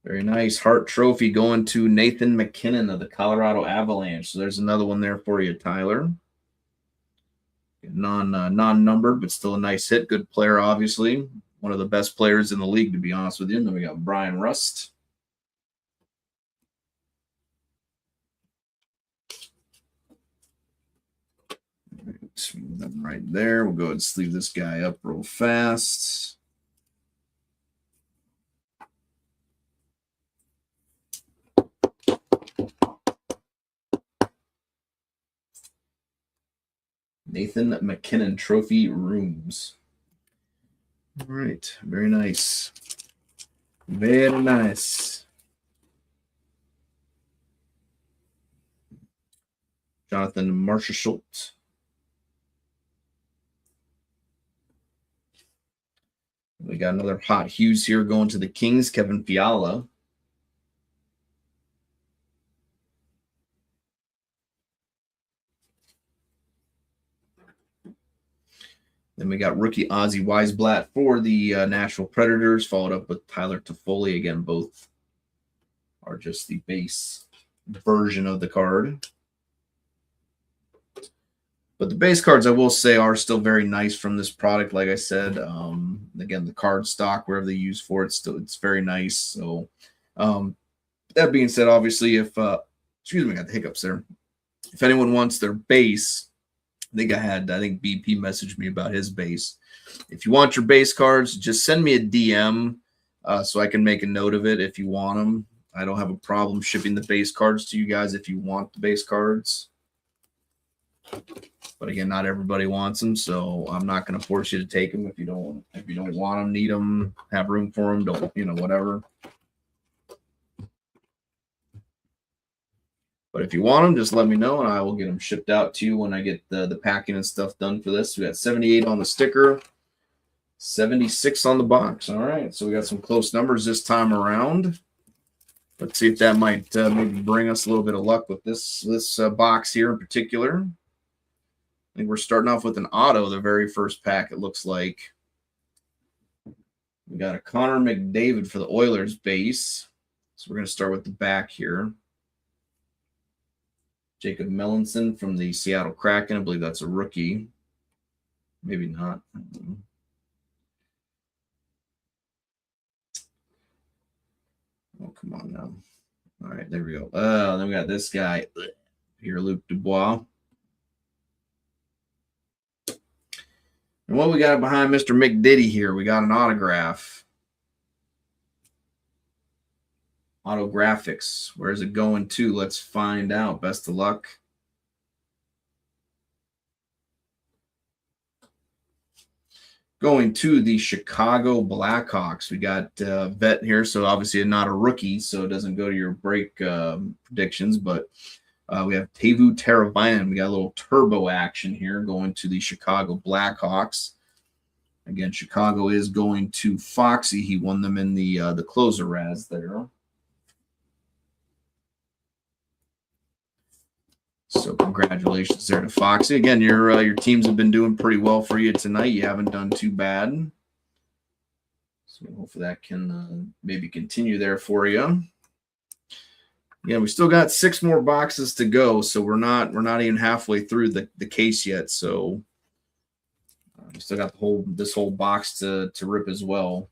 A: Very nice Hart Trophy going to Nathan McKinnon of the Colorado Avalanche. So there's another one there for you, Tyler. Non-numbered, but still a nice hit. Good player, obviously. One of the best players in the league, to be honest with you. And then we got Brian Rust. Move them right there. We'll go ahead and sleeve this guy up real fast. Nathan McKinnon Trophy Rooms. All right. Very nice. Very nice. Jonathan Marchessault. We got another hot Hughes here going to the Kings, Kevin Fiala. Then we got rookie Ozzy Weisblatt for the Nashville Predators, followed up with Tyler Toffoli. Again, both are just the base version of the card. But the base cards, I will say, are still very nice from this product. Like I said, again, the card stock, wherever they use for it, it's very nice. So that being said, obviously, if excuse me, I got the hiccups there. If anyone wants their base, I think BP messaged me about his base. If you want your base cards, just send me a DM so I can make a note of it if you want them. I don't have a problem shipping the base cards to you guys if you want the base cards. But again, not everybody wants them, so I'm not going to force you to take them if you don't want them, need them, have room for them, don't, whatever. But if you want them, just let me know, and I will get them shipped out to you when I get the packing and stuff done for this. We got 78 on the sticker, 76 on the box. All right, so we got some close numbers this time around. Let's see if that might maybe bring us a little bit of luck with this box here in particular. I think we're starting off with an auto, the very first pack, it looks like. We got a Connor McDavid for the Oilers base. So we're going to start with the back here. Jacob Melanson from the Seattle Kraken. I believe that's a rookie. Maybe not. Oh, come on now. All right, there we go. Then we got this guy here, Luc Dubois. And what we got behind Mr. McDiddy here? We got an autograph. Autographics. Where's it going to? Let's find out. Best of luck. Going to the Chicago Blackhawks. We got vet here, so obviously not a rookie, so it doesn't go to your break predictions, but we have Teuvo Teravainen. We got a little turbo action here going to the Chicago Blackhawks. Again, Chicago is going to Foxy. He won them in the closer Raz there. So congratulations there to Foxy. Again, your teams have been doing pretty well for you tonight. You haven't done too bad. So hopefully that can maybe continue there for you. Yeah, we still got 6 more boxes to go, so we're not even halfway through the case yet. So we still got this whole box to rip as well.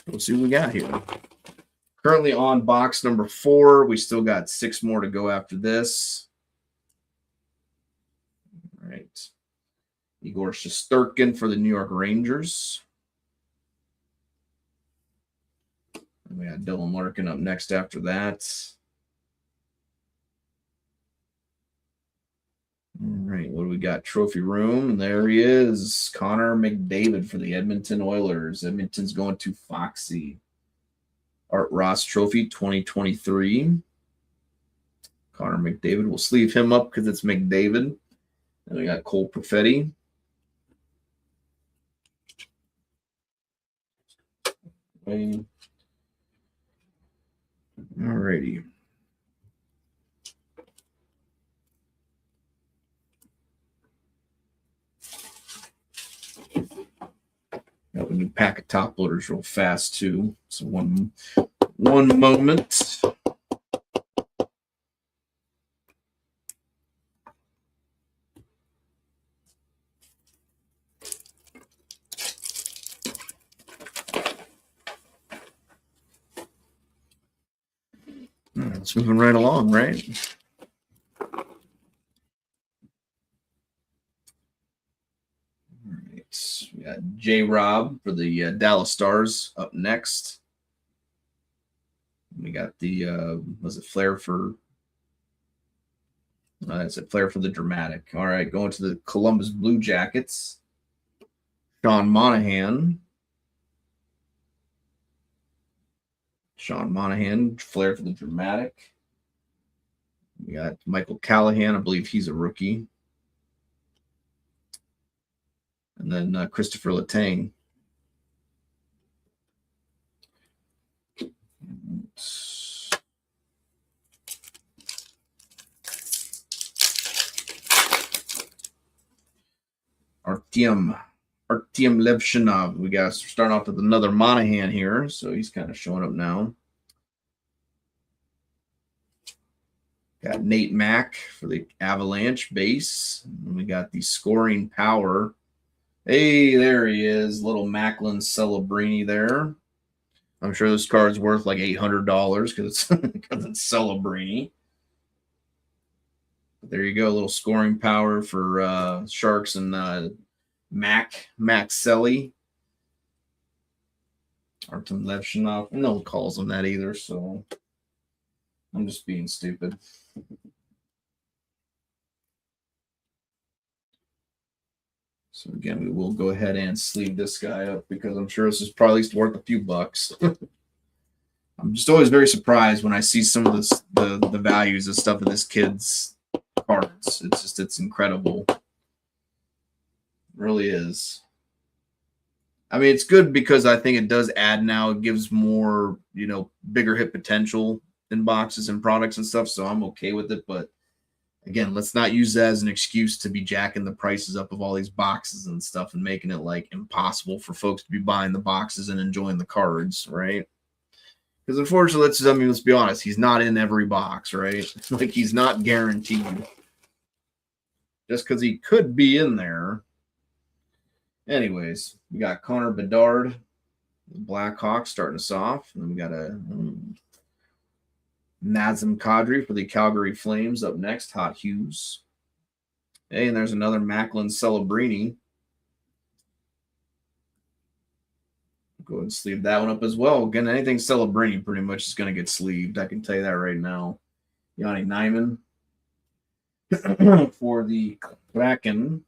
A: We'll see what we got here. Currently on box number 4. We still got 6 more to go after this. All right. Igor Shesterkin for the New York Rangers. And we got Dylan Larkin up next after that. All right, what do we got? Trophy room. And there he is. Connor McDavid for the Edmonton Oilers. Edmonton's going to Foxy. Art Ross Trophy 2023. Connor McDavid. We'll sleeve him up because it's McDavid. And we got Cole Perfetti. All righty. Got a new pack of top loaders real fast too. So one moment. All right, it's moving right along, right? All right, we got J. Rob for the Dallas Stars up next. We got the was it Flair for? That's a Flair for the Dramatic. All right, going to the Columbus Blue Jackets. Sean Monahan. Flair for the Dramatic. We got Michael Callahan. I believe he's a rookie. And then Christopher Letang. Artyom Levshinov. We got starting off with another Monahan here, so he's kind of showing up now. Got Nate Mack for the Avalanche base. And we got the scoring power. Hey, there he is, little Macklin Celebrini there. I'm sure this card's worth like $800 because it's Celebrini. But there you go, a little scoring power for Sharks and Max Selly. Artem Levshinov. No one calls him that either, so I'm just being stupid. So again, we will go ahead and sleeve this guy up because I'm sure this is probably worth a few bucks. I'm just always very surprised when I see some of this, the values of stuff in this kid's cards. It's incredible. It really is. I mean, it's good because I think it does add now. It gives more, bigger hit potential in boxes and products and stuff. So I'm okay with it. But again, let's not use that as an excuse to be jacking the prices up of all these boxes and stuff and making it like impossible for folks to be buying the boxes and enjoying the cards, right? Because unfortunately, let's be honest, he's not in every box, right? Like he's not guaranteed. Just because he could be in there. Anyways, we got Connor Bedard, the Blackhawks, starting us off. And then we got a Nazem Kadri for the Calgary Flames up next. Hot Hughes. Hey, and there's another Macklin Celebrini. Go ahead and sleeve that one up as well. Again, anything Celebrini pretty much is going to get sleeved. I can tell you that right now. Yanni Nyman for the Kraken.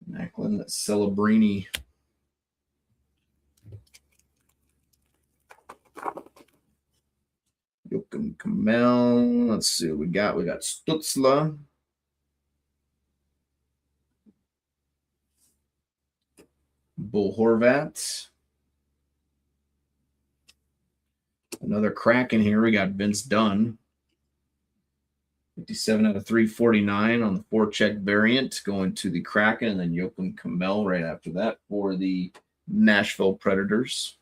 A: Macklin Celebrini. Joachim Kamel. Let's see what we got. We got Stutzla. Bo Horvat. Another Kraken here. We got Vince Dunn. 57 out of 349 on the four-check variant, going to the Kraken, and then Joachim Kamel right after that for the Nashville Predators.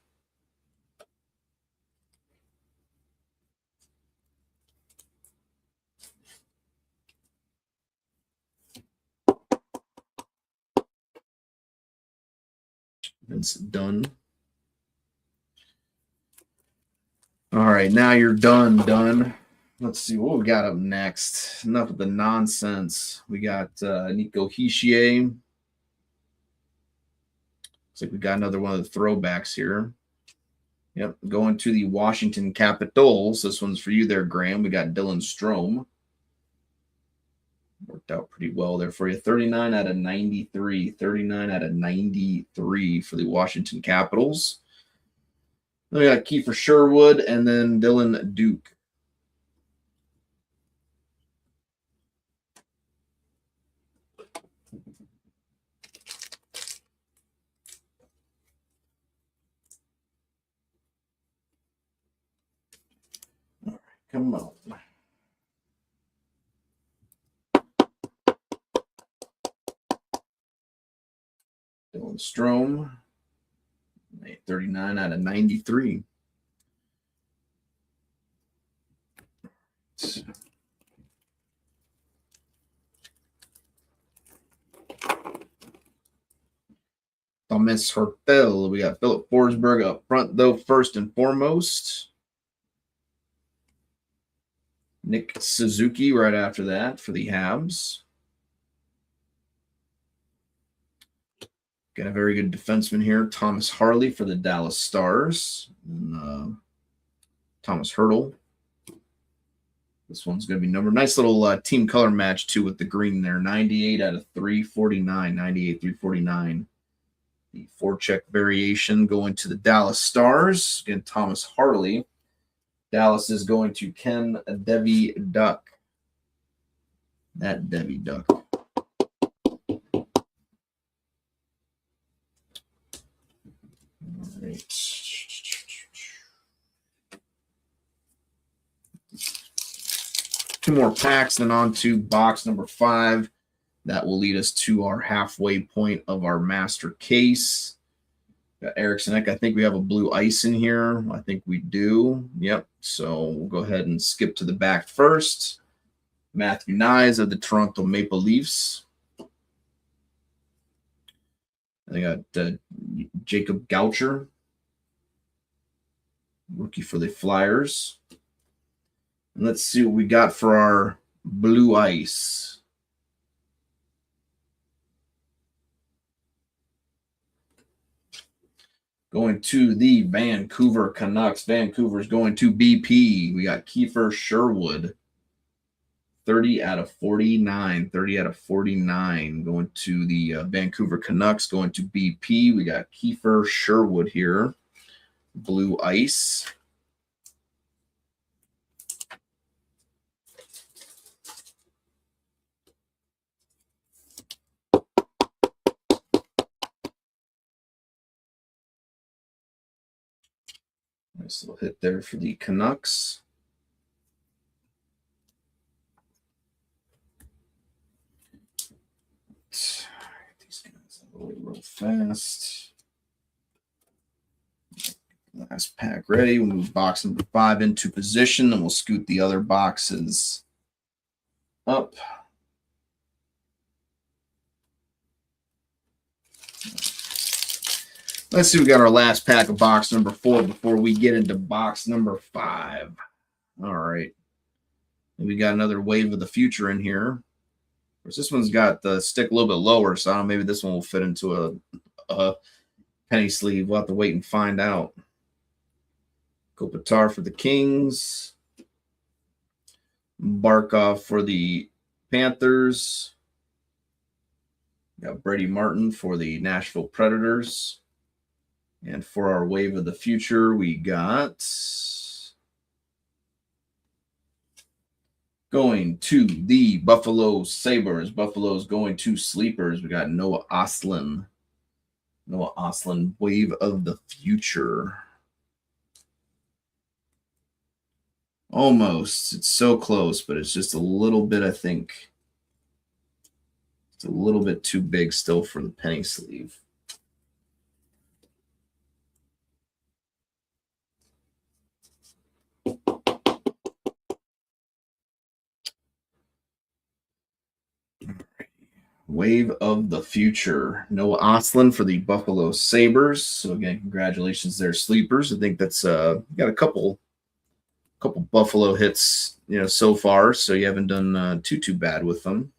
A: Vince Dunn. All right, now you're done. Let's see what we got up next. Enough of the nonsense. We got Nico Hischier. Looks like we got another one of the throwbacks here. Yep, going to the Washington Capitals. This one's for you there, Graham. We got Dylan Strome. Worked out pretty well there for you. 39 out of 93. 39 out of 93 for the Washington Capitals. Then we got Kiefer Sherwood and then Dylan Duke. All right, come on. Dylan Strome. 39 out of 93. Thomas Hertel. We got Philip Forsberg up front, though, first and foremost. Nick Suzuki right after that for the Habs. Got a very good defenseman here, Thomas Harley for the Dallas Stars. And, Thomas Hertel. This one's going to be numbered. Nice little team color match, too, with the green there. 98 out of 349. 98, 349. The forecheck variation going to the Dallas Stars. Again, Thomas Harley. Dallas is going to Ken Devi Duck. That Devi Duck. All right. Two more packs, then on to box number 5. That will lead us to our halfway point of our master case. Got Eriksson Ek. I think we have a blue ice in here. I think we do. Yep. So we'll go ahead and skip to the back first. Matthew Nyes of the Toronto Maple Leafs. I got Jacob Goucher, rookie for the Flyers. And let's see what we got for our blue ice. Going to the Vancouver Canucks. Vancouver's going to BP. We got Kiefer Sherwood. 30 out of 49. 30 out of 49. Going to the Vancouver Canucks. Going to BP. We got Kiefer Sherwood here. Blue ice. Nice little hit there for the Canucks. Get these guys real fast. Last pack ready. We'll move box number 5 into position, and we'll scoot the other boxes up. Let's see, we got our last pack of box number 4 before we get into box number 5. All right. And we got another wave of the future in here. Of course, this one's got the stick a little bit lower, so I don't know, maybe this one will fit into a penny sleeve. We'll have to wait and find out. Kopitar for the Kings. Barkov for the Panthers. Got Brady Martin for the Nashville Predators. And for our wave of the future, we got going to the Buffalo Sabres. Buffalo's going to sleepers. We got Noah Ostlund. Noah Ostlund, wave of the future. Almost. It's so close, but it's just a little bit, I think. It's a little bit too big still for the penny sleeve. Wave of the future. Noah Ostlund for the Buffalo Sabres. So again, congratulations there, sleepers. I think that's got a couple Buffalo hits, so far. So you haven't done too bad with them.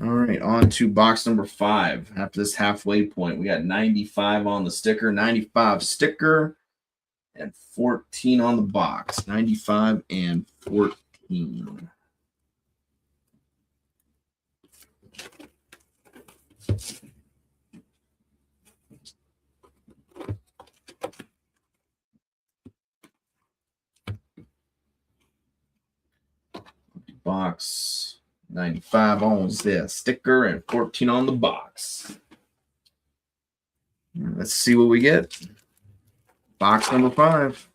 A: All right, on to box number 5. After this halfway point, we got 95 on the sticker, 95 sticker, and 14 on the box. 95 and 14. Box 95 on the sticker and 14 on the box. Let's see what we get. Box number 5.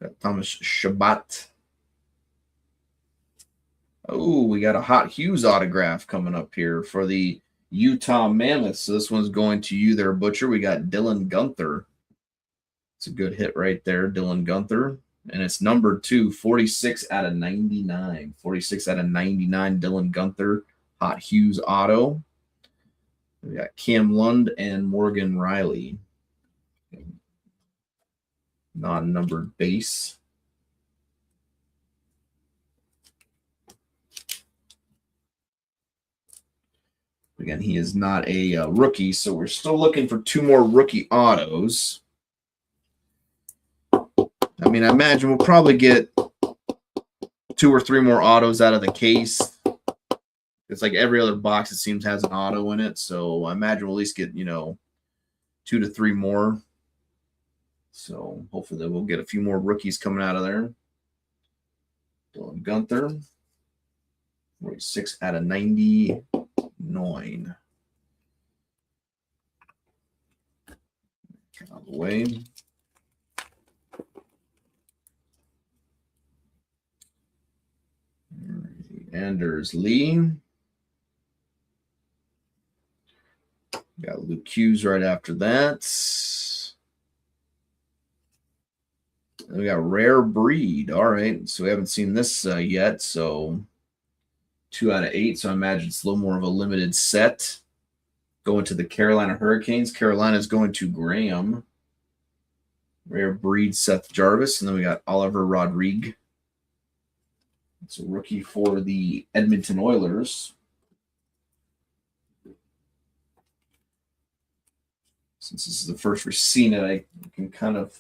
A: Got Thomas Shabbat. Oh, we got a Hot Hughes autograph coming up here for the Utah Mammoths. So this one's going to you there, Butcher. We got Dylan Gunther. It's a good hit right there, Dylan Gunther. And it's number 2, 46 out of 99. 46 out of 99, Dylan Gunther, Hot Hughes auto. We got Cam Lund and Morgan Riley. Non-numbered base. Again, he is not a rookie, so we're still looking for 2 more rookie autos. I mean, I imagine we'll probably get 2 or 3 more autos out of the case. It's like every other box, it seems, has an auto in it. So I imagine we'll at least get, 2 to 3 more. So hopefully we'll get a few more rookies coming out of there. Dylan Gunther, 46 out of 99. Get out of the way. Anders Lee. Got Luke Hughes right after that. And we got Rare Breed. All right. So we haven't seen this yet. So 2 out of 8. So I imagine it's a little more of a limited set. Going to the Carolina Hurricanes. Carolina's going to Graham. Rare Breed, Seth Jarvis. And then we got Oliver Rodrigue. It's a rookie for the Edmonton Oilers. Since this is the first we've seen it, I can kind of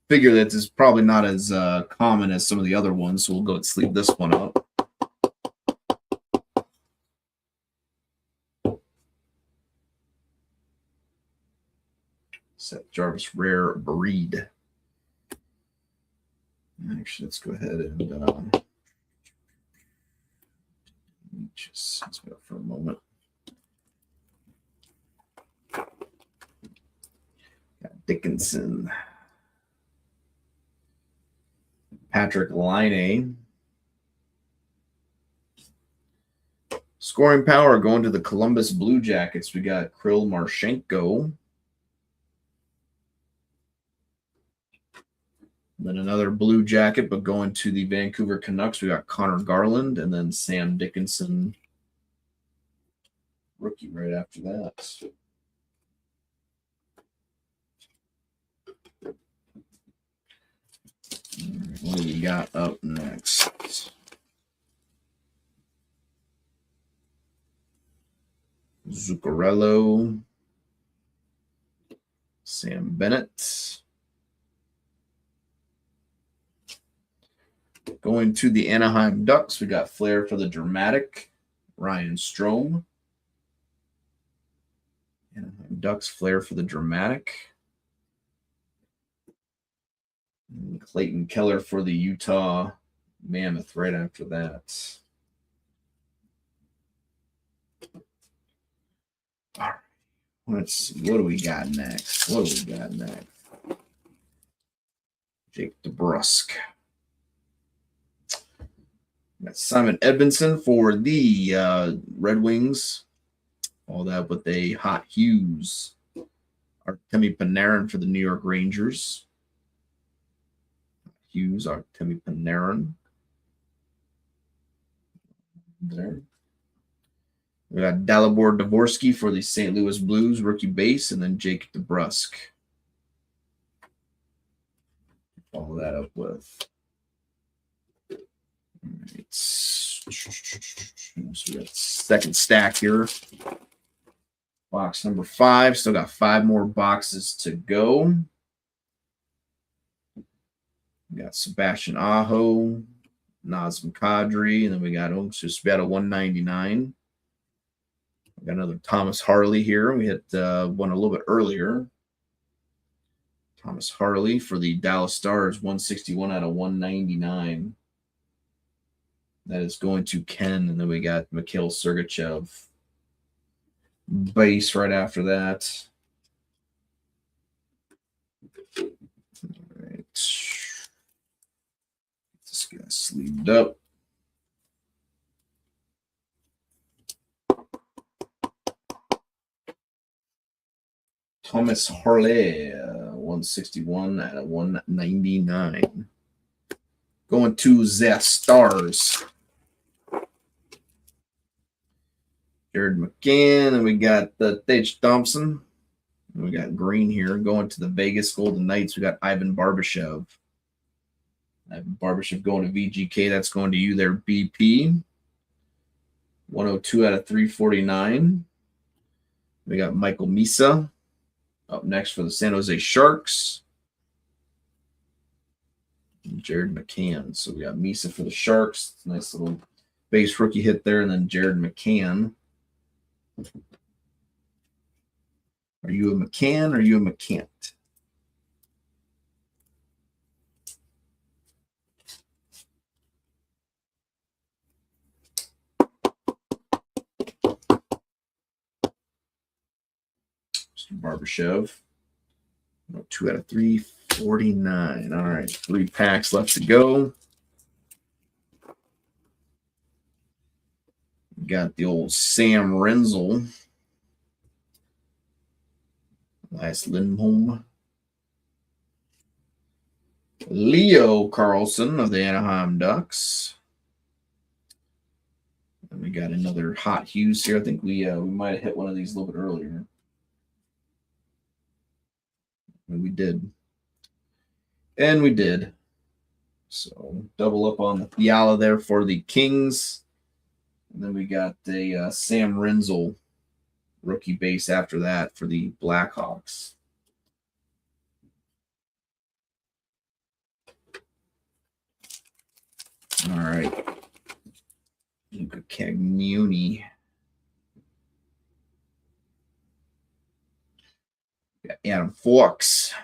A: figure that this is probably not as common as some of the other ones, so we'll go and sleeve this one up. Seth Jarvis, Rare Breed. Actually, let's go ahead and just let's go for a moment. Got Dickinson. Patrick Laine. Scoring power going to the Columbus Blue Jackets. We got Krill Marchenko. Then another Blue Jacket, but going to the Vancouver Canucks, we got Connor Garland and then Sam Dickinson. Rookie right after that. What do we got up next? Zuccarello. Sam Bennett. Going to the Anaheim Ducks, we got Flair for the Dramatic, Ryan Strome. Anaheim Ducks, Flair for the Dramatic. And Clayton Keller for the Utah Mammoth right after that. All right. Let's see. What do we got next? Jake DeBrusk. Got Simon Edmondson for the Red Wings. All that with a Hot Hughes. Artemi Panarin for the New York Rangers. Hughes, Artemi Panarin. There. We got Dalibor Dvorsky for the St. Louis Blues, rookie base, and then Jake DeBrusk. Follow that up with. All right. We got second stack here. Box number 5. Still got 5 more boxes to go. We got Sebastian Aho, Nazem Kadri, and then we got just about a 199. We got another Thomas Harley here. We hit one a little bit earlier. Thomas Harley for the Dallas Stars, 161 out of 199. That is going to Ken, and then we got Mikhail Sergachev base right after that. All right. This guy sleeved up. Thomas Harley, 161 out of 199. Going to the Stars. Jared McCann, and we got the Tage Thompson. And we got green here. Going to the Vegas Golden Knights, we got Ivan Barbashev. Ivan Barbashev going to VGK. That's going to you there, BP. 102 out of 349. We got Michael Misa up next for the San Jose Sharks. And Jared McCann. So we got Misa for the Sharks. Nice little base rookie hit there. And then Jared McCann. Are you a McCann or are you a McCant? Mr. Barbashev. 2 out of 349. All right, 3 packs left to go. Got the old Sam Renzel. Last Lindholm. Leo Carlson of the Anaheim Ducks. And we got another Hot Hughes here. I think we might have hit one of these a little bit earlier. And we did. And we did. So double up on the Fiala there for the Kings. And then we got the Sam Renzel rookie base after that for the Blackhawks. All right. Luca Cagnoni. We got Adam Fox.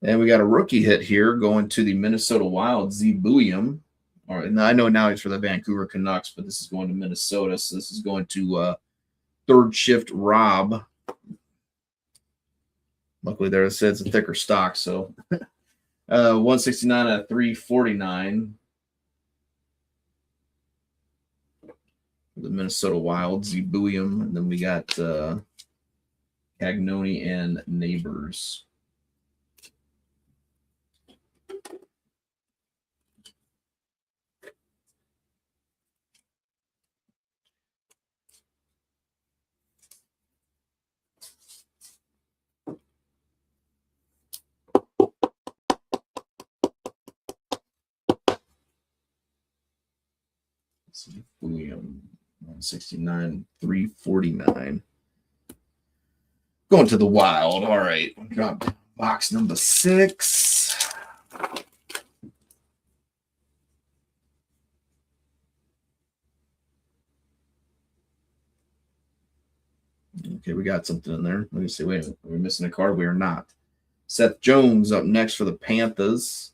A: And we got a rookie hit here going to the Minnesota Wild, Z Buium. All right, I know now he's for the Vancouver Canucks, but this is going to Minnesota. So this is going to third shift Rob. Luckily, there it says it's a thicker stock. So 169 out of 349. The Minnesota Wild, Z Buium. And then we got Cagnoni and Neighbors. William 169, 349. Going to the Wild. All right. Drop box number 6. Okay, we got something in there. Let me see. Wait a minute. Are we missing a card? We are not. Seth Jones up next for the Panthers.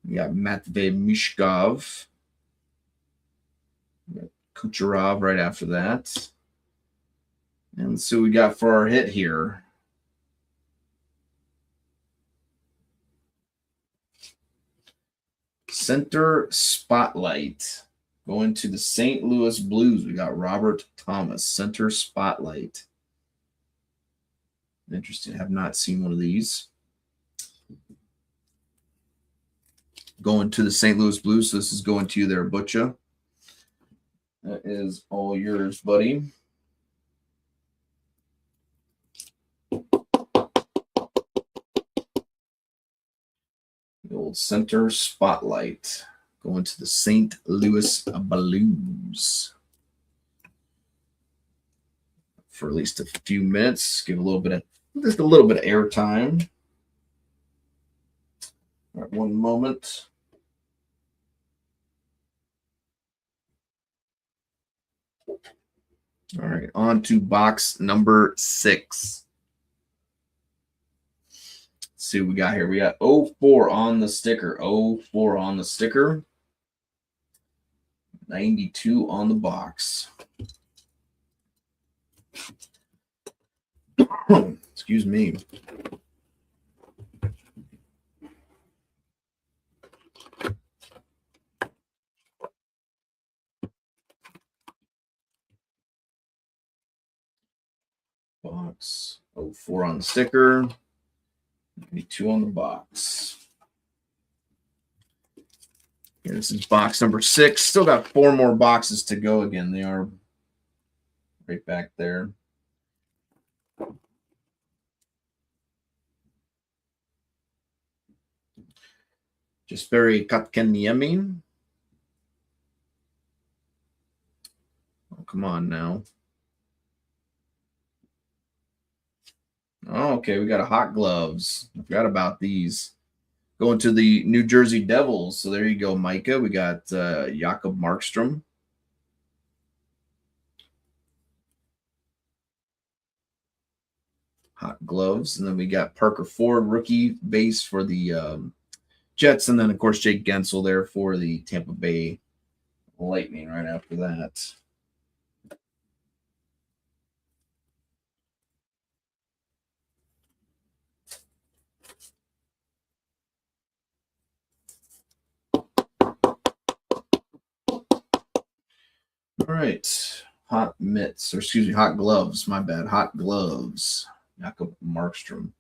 A: We got Matvey Mishkov. We got Kucherov right after that. And so we got for our hit here. Center Spotlight. Going to the St. Louis Blues. We got Robert Thomas. Center Spotlight. Interesting. I have not seen one of these. Going to the St. Louis Blues. So this is going to you there, Butcha. That is all yours, buddy. The old Center Spotlight Going to the St. Louis Blues. For at least a few minutes. Give just a little bit of airtime. All right, one moment. All right, on to box number 6. Let's see what we got here. We got 04 on the sticker. 04 on the sticker. 92 on the box. Excuse me. Box. 04 on the sticker. 92 on the box. Here, this is box number 6. Still got 4 more boxes to go again. They are right back there. Jesperi Kotkaniemi. Oh, come on now. Oh, okay, we got a hot gloves. I forgot about these. Going to the New Jersey Devils. So there you go, Micah. We got Jakob Markstrom. Hot gloves. And then we got Parker Ford, rookie base for the Jets. And then, of course, Jake Gensel there for the Tampa Bay Lightning right after that. All right. Hot mitts, or excuse me, hot gloves. My bad. Hot gloves. Jakob Markstrom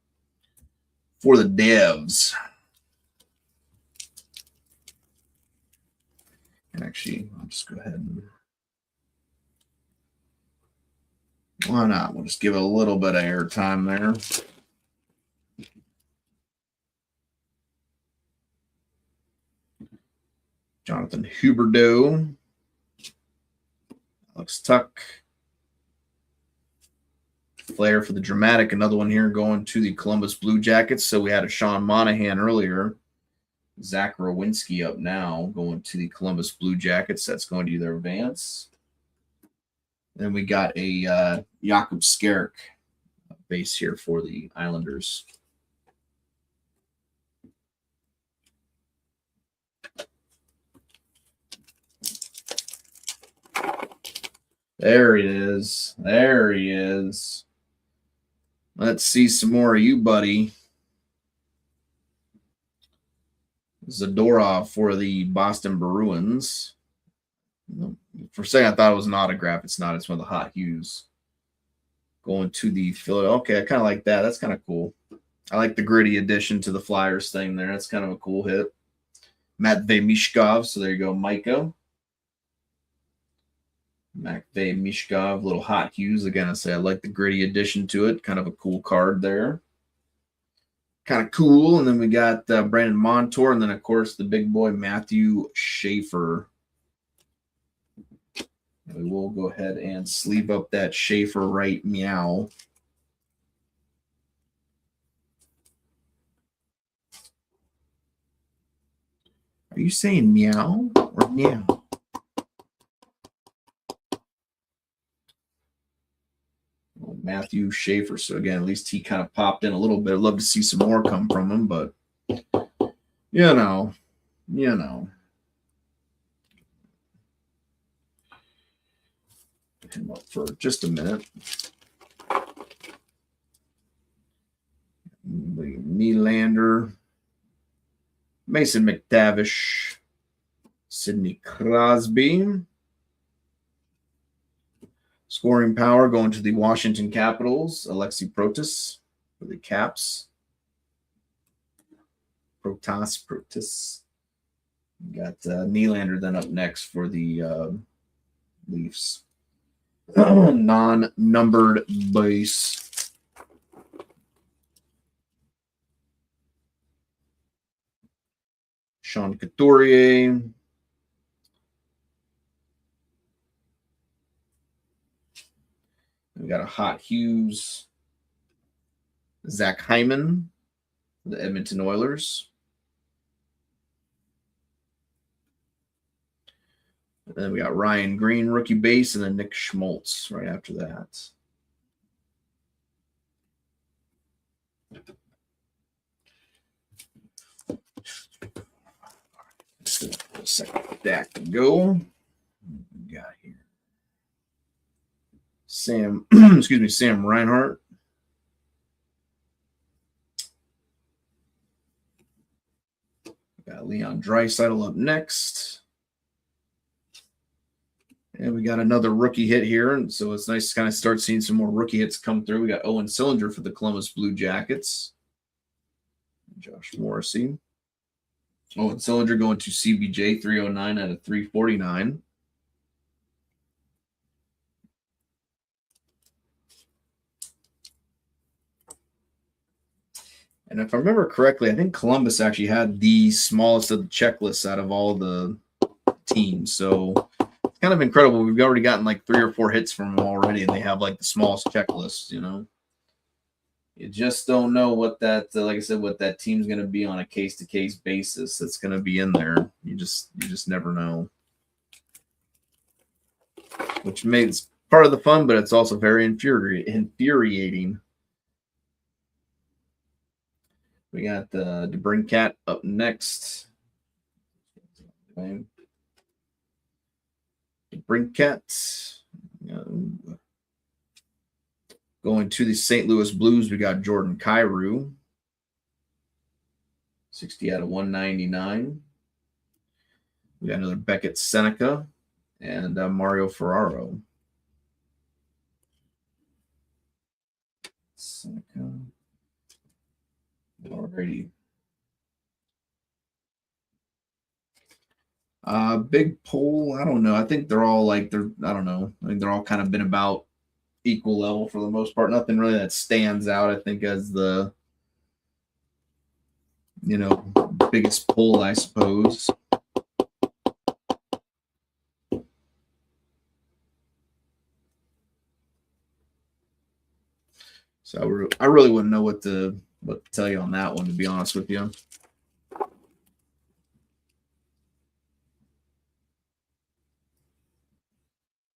A: for the Devs. And actually, I'll just go ahead and why not? We'll just give it a little bit of airtime there. Jonathan Huberdeau. Alex Tuck. Flair for the Dramatic. Another one here going to the Columbus Blue Jackets. So we had a Sean Monahan earlier. Zach Rowinski up now going to the Columbus Blue Jackets. That's going to either advance. Then we got a Jakob Skarek base here for the Islanders. There he is. There he is. Let's see some more of you, buddy. Zadorov for the Boston Bruins. For a second, I thought it was an autograph. It's not. It's one of the hot hues. Going to the Philadelphia. Okay, I kind of like that. That's kind of cool. I like the gritty addition to the Flyers thing there. That's kind of a cool hit. Matvei Mishkov. So there you go, Micah. Matvei Mishkov, little hot hues. Again, I like the gritty addition to it. Kind of a cool card there. Kind of cool. And then we got Brandon Montour. And then, of course, the big boy, Matthew Schaefer. We will go ahead and sleeve up that Schaefer right meow. Are you saying meow or meow? Well, Matthew Schaefer. So, again, at least he kind of popped in a little bit. I'd love to see some more come from him, but, you know. Him up for just a minute. Nylander, Mason McTavish, Sidney Crosby. Scoring power going to the Washington Capitals, Alexei Protas for the Caps. Protas. Got Nylander then up next for the Leafs. Non-numbered base. Sean Couturier, We got a Hot Hughes, Zach Hyman, the Edmonton Oilers. And then we got Ryan Green, rookie base, and then Nick Schmaltz right after that. A second stack to go. What we got here? Sam, excuse me, Sam Reinhart. We got Leon Draisaitl up next. And we got another rookie hit here. And so it's nice to kind of start seeing some more rookie hits come through. We got Owen Sillinger for the Columbus Blue Jackets. Josh Morrissey. Owen Sillinger going to CBJ, 309 out of 349. And if I remember correctly, I think Columbus actually had the smallest of the checklists out of all the teams. So it's kind of incredible. We've already gotten like 3 or 4 hits from them already, and they have like the smallest checklist, you know. You just don't know what that, like I said, what that team's going to be on a case-to-case basis that's going to be in there. You just never know. Which makes part of the fun, but it's also very infuriating. We got the DeBrincat up next. DeBrincat. Going to the St. Louis Blues, we got Jordan Kyrou. 60 out of 199. We got another Beckett Seneca and Mario Ferraro. Seneca. Alrighty. Big poll. I don't know. I think they're all like I don't know. I think they're all kind of been about equal level for the most part. Nothing really that stands out, I think, as the biggest poll, I suppose. So I really wouldn't know what to tell you on that one, to be honest with you.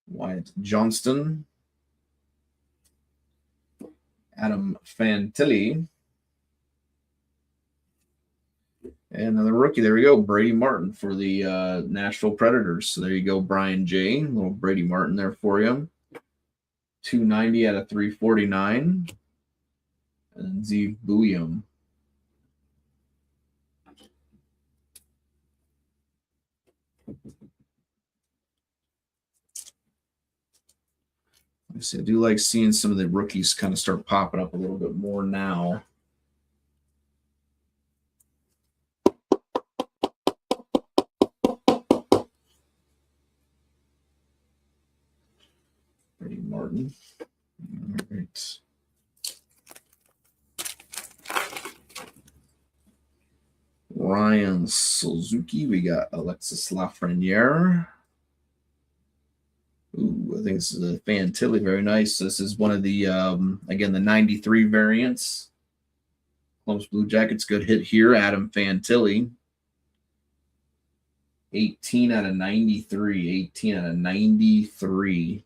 A: Wyatt Johnston, Adam Fantilli, and another rookie. There we go, Brady Martin for the Nashville Predators. So there you go, Brian J. Little Brady Martin there for you. 290 out of 349. And Z Bouillon. I do like seeing some of the rookies kind of start popping up a little bit more now. Brady Martin. All right. Ryan Suzuki. We got Alexis Lafreniere. Ooh, I think this is a Fantilli. Very nice. This is one of the, again, the 93 variants. Columbus Blue Jackets, good hit here. Adam Fantilli. 18 out of 93. 18 out of 93.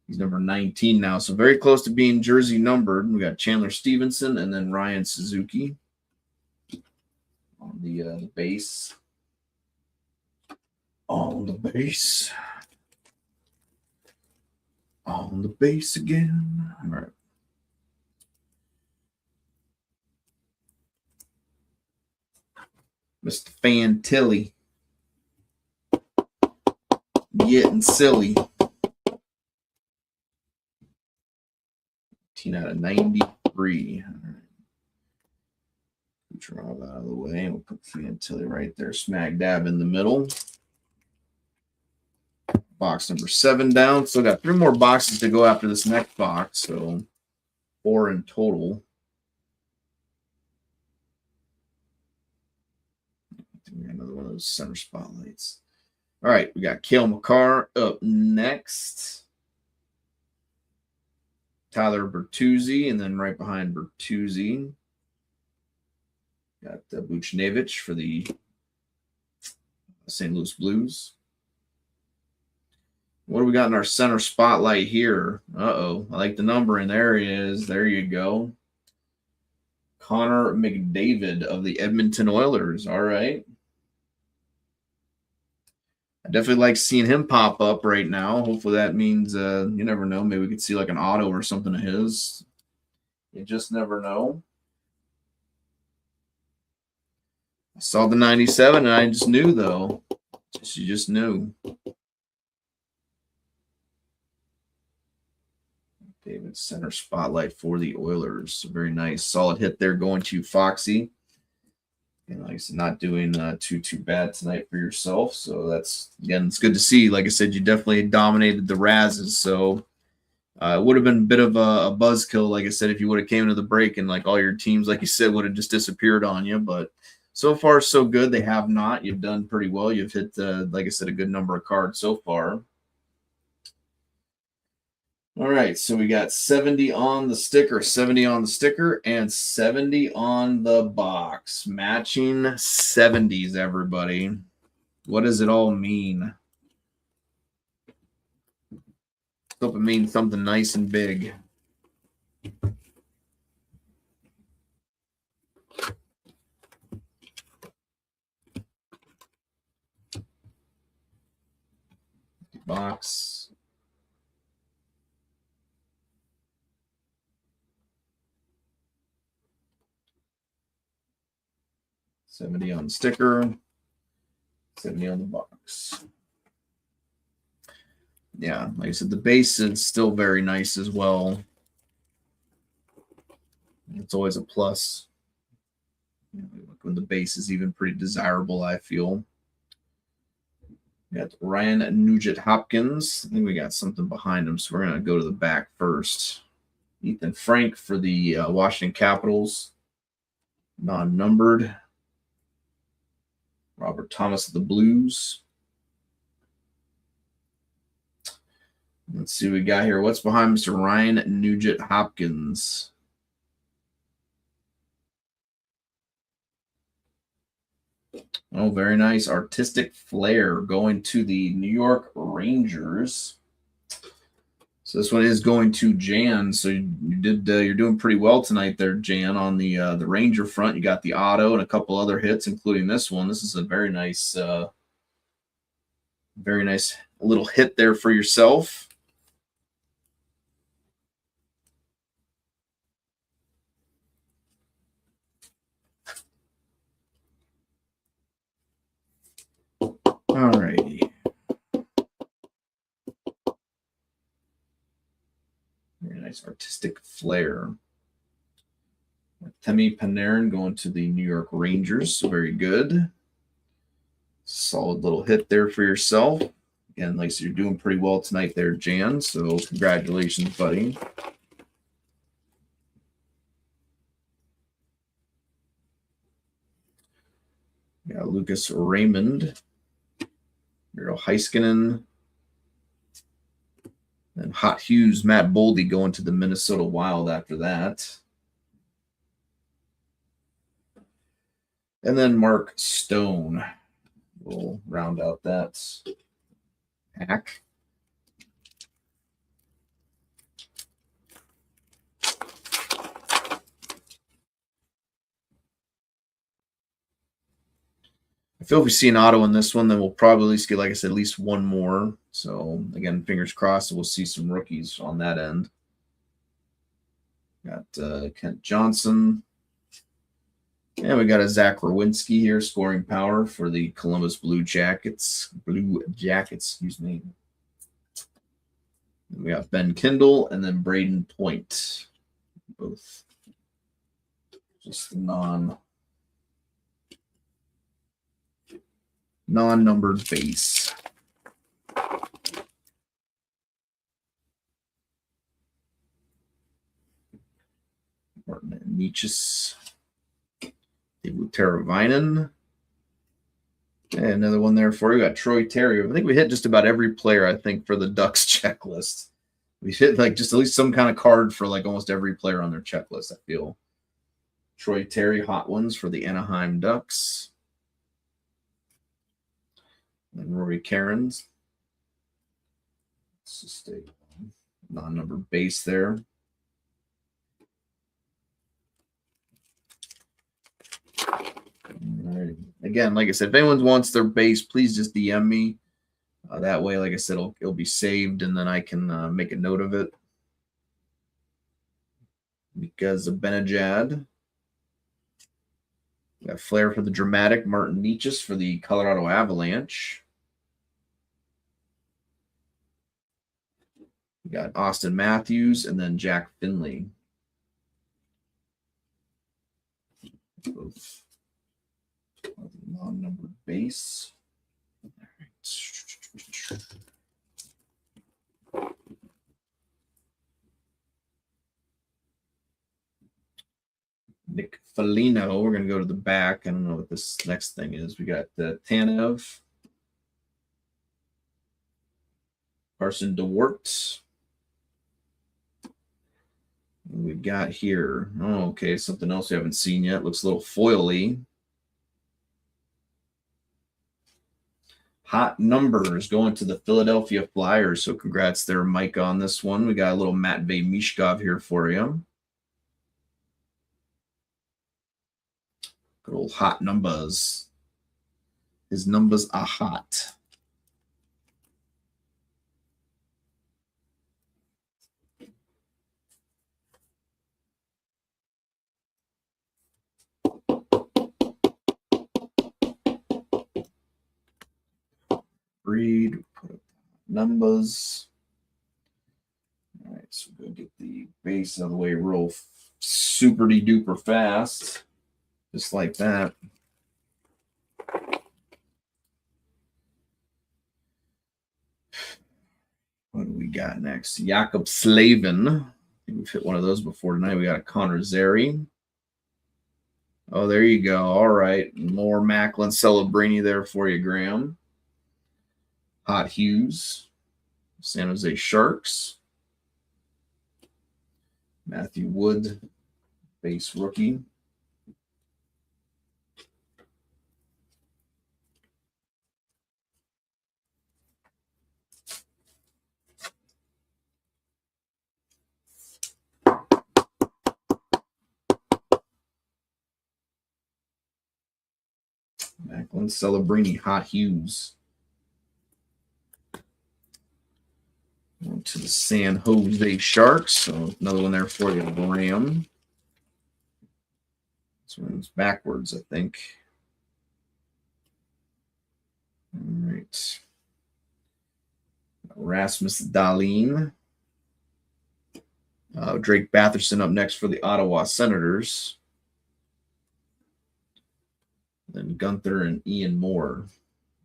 A: He's number 19 now, so very close to being jersey numbered. We got Chandler Stevenson and then Ryan Suzuki on the base. On the base. On the base again. All right. Mr. Fantilli. Getting silly. 18 out of 93. All right. Draw that out of the way. We'll put Fantilli right there, smack dab in the middle. Box number 7 down. Still got 3 more boxes to go after this next box, so 4 in total. Another one of those center spotlights. All right, we got Cale Makar up next. Tyler Bertuzzi, and then right behind Bertuzzi, got Buchnevich for the St. Louis Blues. What do we got in our center spotlight here? Uh-oh. I like the numbering. There he is. There you go. Connor McDavid of the Edmonton Oilers. All right. I definitely like seeing him pop up right now. Hopefully that means, you never know, maybe we could see like an auto or something of his. You just never know. I saw the 97 and I just knew, though. You just knew. David center spotlight for the Oilers. Very nice. Solid hit there going to Foxy. And like I said, not doing too bad tonight for yourself. So that's, again, it's good to see. Like I said, you definitely dominated the Razzes. So it would have been a bit of a buzzkill, like I said, if you would have came into the break and like all your teams, like you said, would have just disappeared on you. But so far, so good. They have not. You've done pretty well. You've hit, like I said, a good number of cards so far. All right, so we got 70 on the sticker, 70 on the sticker, and 70 on the box. Matching 70s, everybody. What does it all mean? Hope it means something nice and big. Box. $70 on the sticker, $70 on the box. Yeah, like I said, the base is still very nice as well. It's always a plus. When the base is even pretty desirable, I feel. We got Ryan Nugent-Hopkins. I think we got something behind him, so we're going to go to the back first. Ethan Frank for the Washington Capitals. Non-numbered. Robert Thomas of the Blues. Let's see what we got here. What's behind Mr. Ryan Nugent-Hopkins? Oh, very nice. Artistic Flair going to the New York Rangers. So this one is going to Jan. So you're doing pretty well tonight there, Jan, on the Ranger front. You got the auto and a couple other hits, including this one. This is a very nice little hit there for yourself. All righty. Very nice Artistic Flair. Temi Panarin going to the New York Rangers. Very good. Solid little hit there for yourself. Again, like I said, you're doing pretty well tonight there, Jan. So congratulations, buddy. Got Lucas Raymond. Miro Heiskanen. And Hot Hughes, Matt Boldy going to the Minnesota Wild after that. And then Mark Stone will round out that pack. I feel if we see an auto in this one, then we'll probably at least get, like I said, at least one more. So, again, fingers crossed, we'll see some rookies on that end. Got Kent Johnson. And we got a Zach Rowinski here, scoring power for the Columbus Blue Jackets, excuse me. We got Ben Kindle and then Braden Point. Both just non-numbered base. Martin Nietzsche's. Teravainen. And another one there for you. We got Troy Terry. I think we hit just about every player, I think, for the Ducks checklist. We hit like just at least some kind of card for like almost every player on their checklist, I feel. Troy Terry, hot ones for the Anaheim Ducks. And Rory Cairns. It's just a non-numbered base there. All right. Again, like I said, if anyone wants their base, please just DM me. That way, like I said, it'll be saved, and then I can make a note of it. Because of Benajad. We got Flair for the dramatic, Martin Nietzsche for the Colorado Avalanche. We got Austin Matthews and then Jack Finley. Both non-numbered base. All right. Nick Foligno. We're going to go to the back. I don't know what this next thing is. We got Tanev. Carson DeWart. We got here. Oh, okay. Something else we haven't seen yet. Looks a little foily. Hot numbers going to the Philadelphia Flyers. So congrats there, Mike, on this one. We got a little Matvei Mishkov here for you. Good old hot numbers. His numbers are hot. Read, put up numbers. All right, so we'll get the base out of the way real super duper fast. Just like that. What do we got next? Jakob Slavin. I think we've hit one of those before tonight. We got a Connor Zary. Oh, there you go. All right. More Macklin Celebrini there for you, Graham. Hot Hughes. San Jose Sharks. Matthew Wood. Base rookie. Macklin Celebrini, Hot Hughes. On to the San Jose Sharks. So another one there for you, Graham. This one's backwards, I think. All right. Rasmus Dahlin. Drake Batherson up next for the Ottawa Senators. Then Gunther and Ian Moore,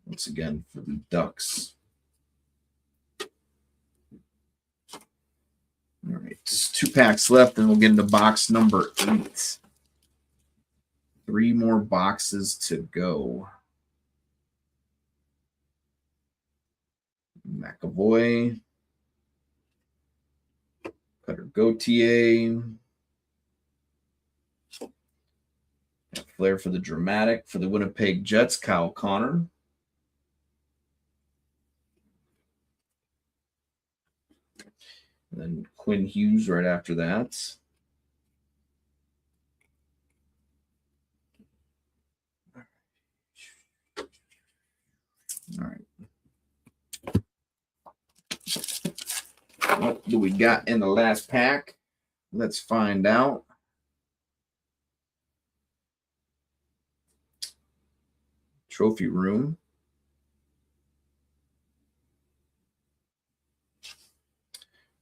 A: once again, for the Ducks. All right, 2 packs left, and we'll get into box number 8. 3 more boxes to go. McAvoy. Cutter Gauthier. Flair for the dramatic. For the Winnipeg Jets, Kyle Connor. And then Quinn Hughes right after that. All right. What do we got in the last pack? Let's find out. Trophy room.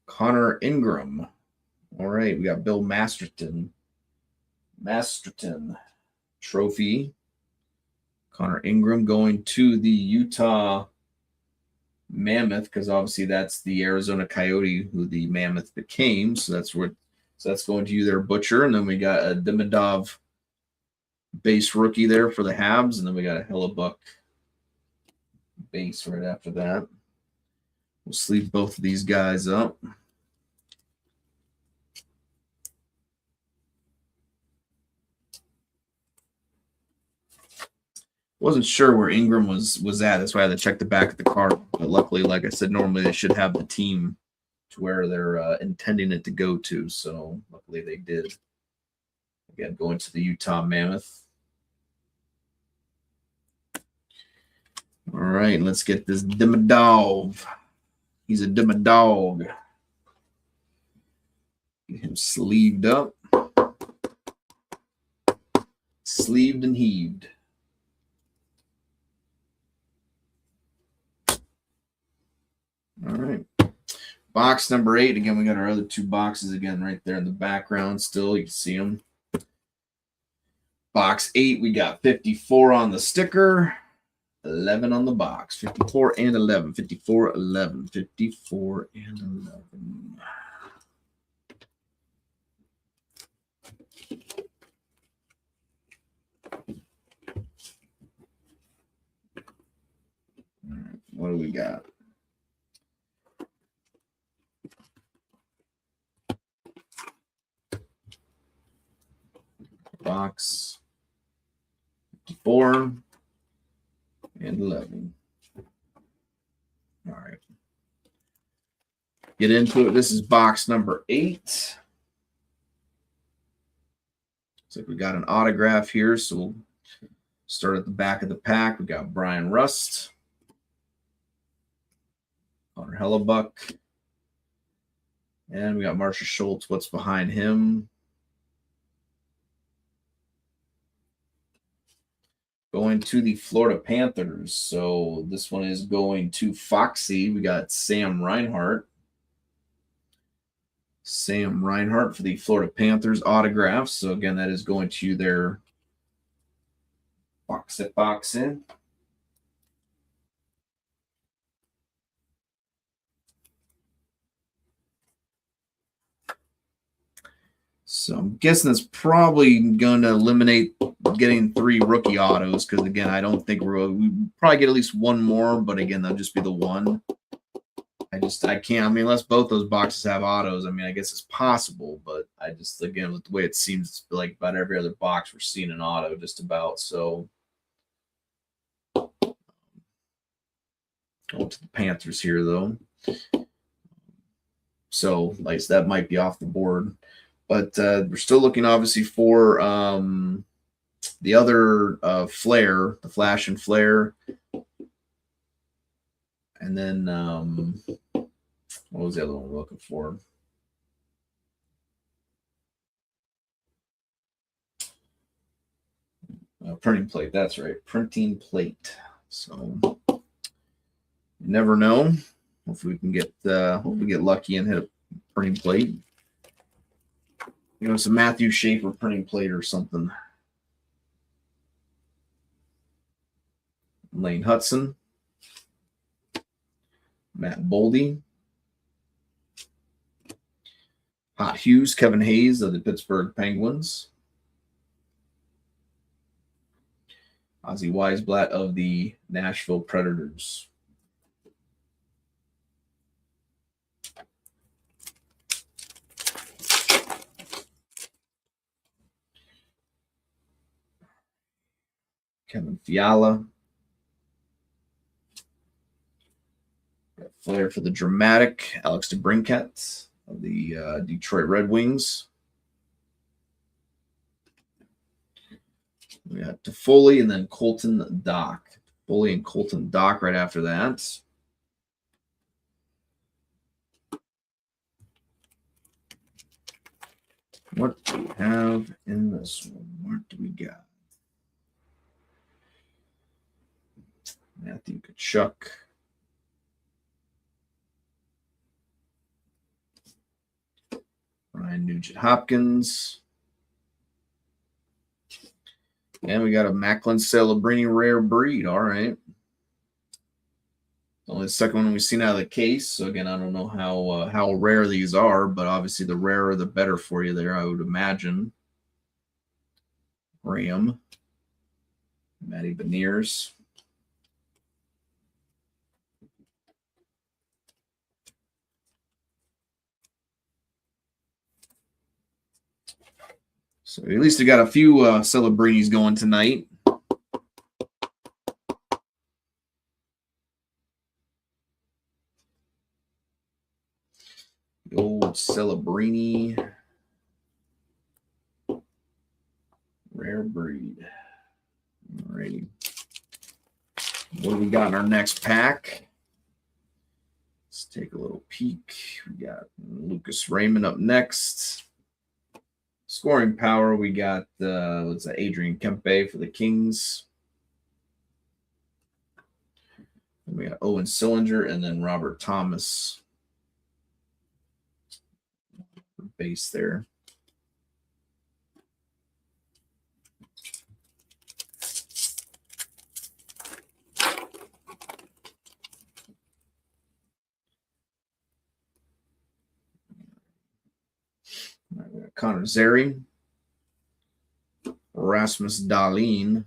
A: Connor Ingram. All right, we got Bill Masterton. Trophy. Connor Ingram going to the Utah Mammoth, because obviously that's the Arizona Coyote who the Mammoth became. So that's going to you there, Butcher. And then we got a Demidov base rookie there for the Habs, and then we got a Hellebuck base right after that. We'll sleeve both of these guys up. Wasn't sure where Ingram was at. That's why I had to check the back of the card. But luckily, like I said, normally they should have the team to where they're intending it to go to. So luckily they did. Again, going to the Utah Mammoth. All right, let's get this Dimmadov. He's a Dimmadog. Get him sleeved up. Sleeved and heaved. All right. Box number 8. Again, we got our other 2 boxes again right there in the background still. You can see them. Box 8, we got 54 on the sticker, 11 on the box. 54 and 11. 54, 11. 54 and 11. All right, what do we got? Box 54 and 11. All right. Get into it. This is box number 8. Looks like we got an autograph here, so we'll start at the back of the pack. We got Brian Rust, Connor Hellebuck, and we got Marshall Schultz. What's behind him? Going to the Florida Panthers. So this one is going to Foxy. We got Sam Reinhart. Sam Reinhart for the Florida Panthers autographs. So again, that is going to their box in. So I'm guessing it's probably going to eliminate getting 3 rookie autos because, again, I don't think we probably get at least 1 more, but again, that'll just be the 1. I can't. I mean, unless both those boxes have autos, I mean, I guess it's possible, but I just, again, with the way it seems, like about every other box we're seeing an auto just about. So going to the Panthers here, though. So, like, that might be off the board. But we're still looking, obviously, for the other Flair, the Flash and Flair. And then, what was the other one we're looking for? Printing plate. That's right. Printing plate. So, you never know. Hopefully we can get lucky and hit a printing plate. You know, some Matthew Schaefer printing plate or something. Lane Hudson. Matt Boldy. Hot Hughes, Kevin Hayes of the Pittsburgh Penguins. Ozzy Weisblatt of the Nashville Predators. Kevin Fiala. Flair for the Dramatic. Alex DeBrincat of the Detroit Red Wings. We got Toffoli and then Colton Dock. Toffoli and Colton Dock right after that. What do we have in this one? What do we got? Matthew Tkachuk. Ryan Nugent-Hopkins. And we got a Macklin Celebrini rare breed. All right. Only the second one we've seen out of the case. So, again, I don't know how rare these are, but obviously the rarer the better for you there, I would imagine. Graham. Matty Beniers. So at least we got a few Celebrinis going tonight. Celebrini. Rare breed. Alrighty. What do we got in our next pack? Let's take a little peek. We got Lucas Raymond up next. Scoring power, we got what's that? Adrian Kempe for the Kings. And we got Owen Sillinger and then Robert Thomas. Base there. Connor Zary, Rasmus Dahlin.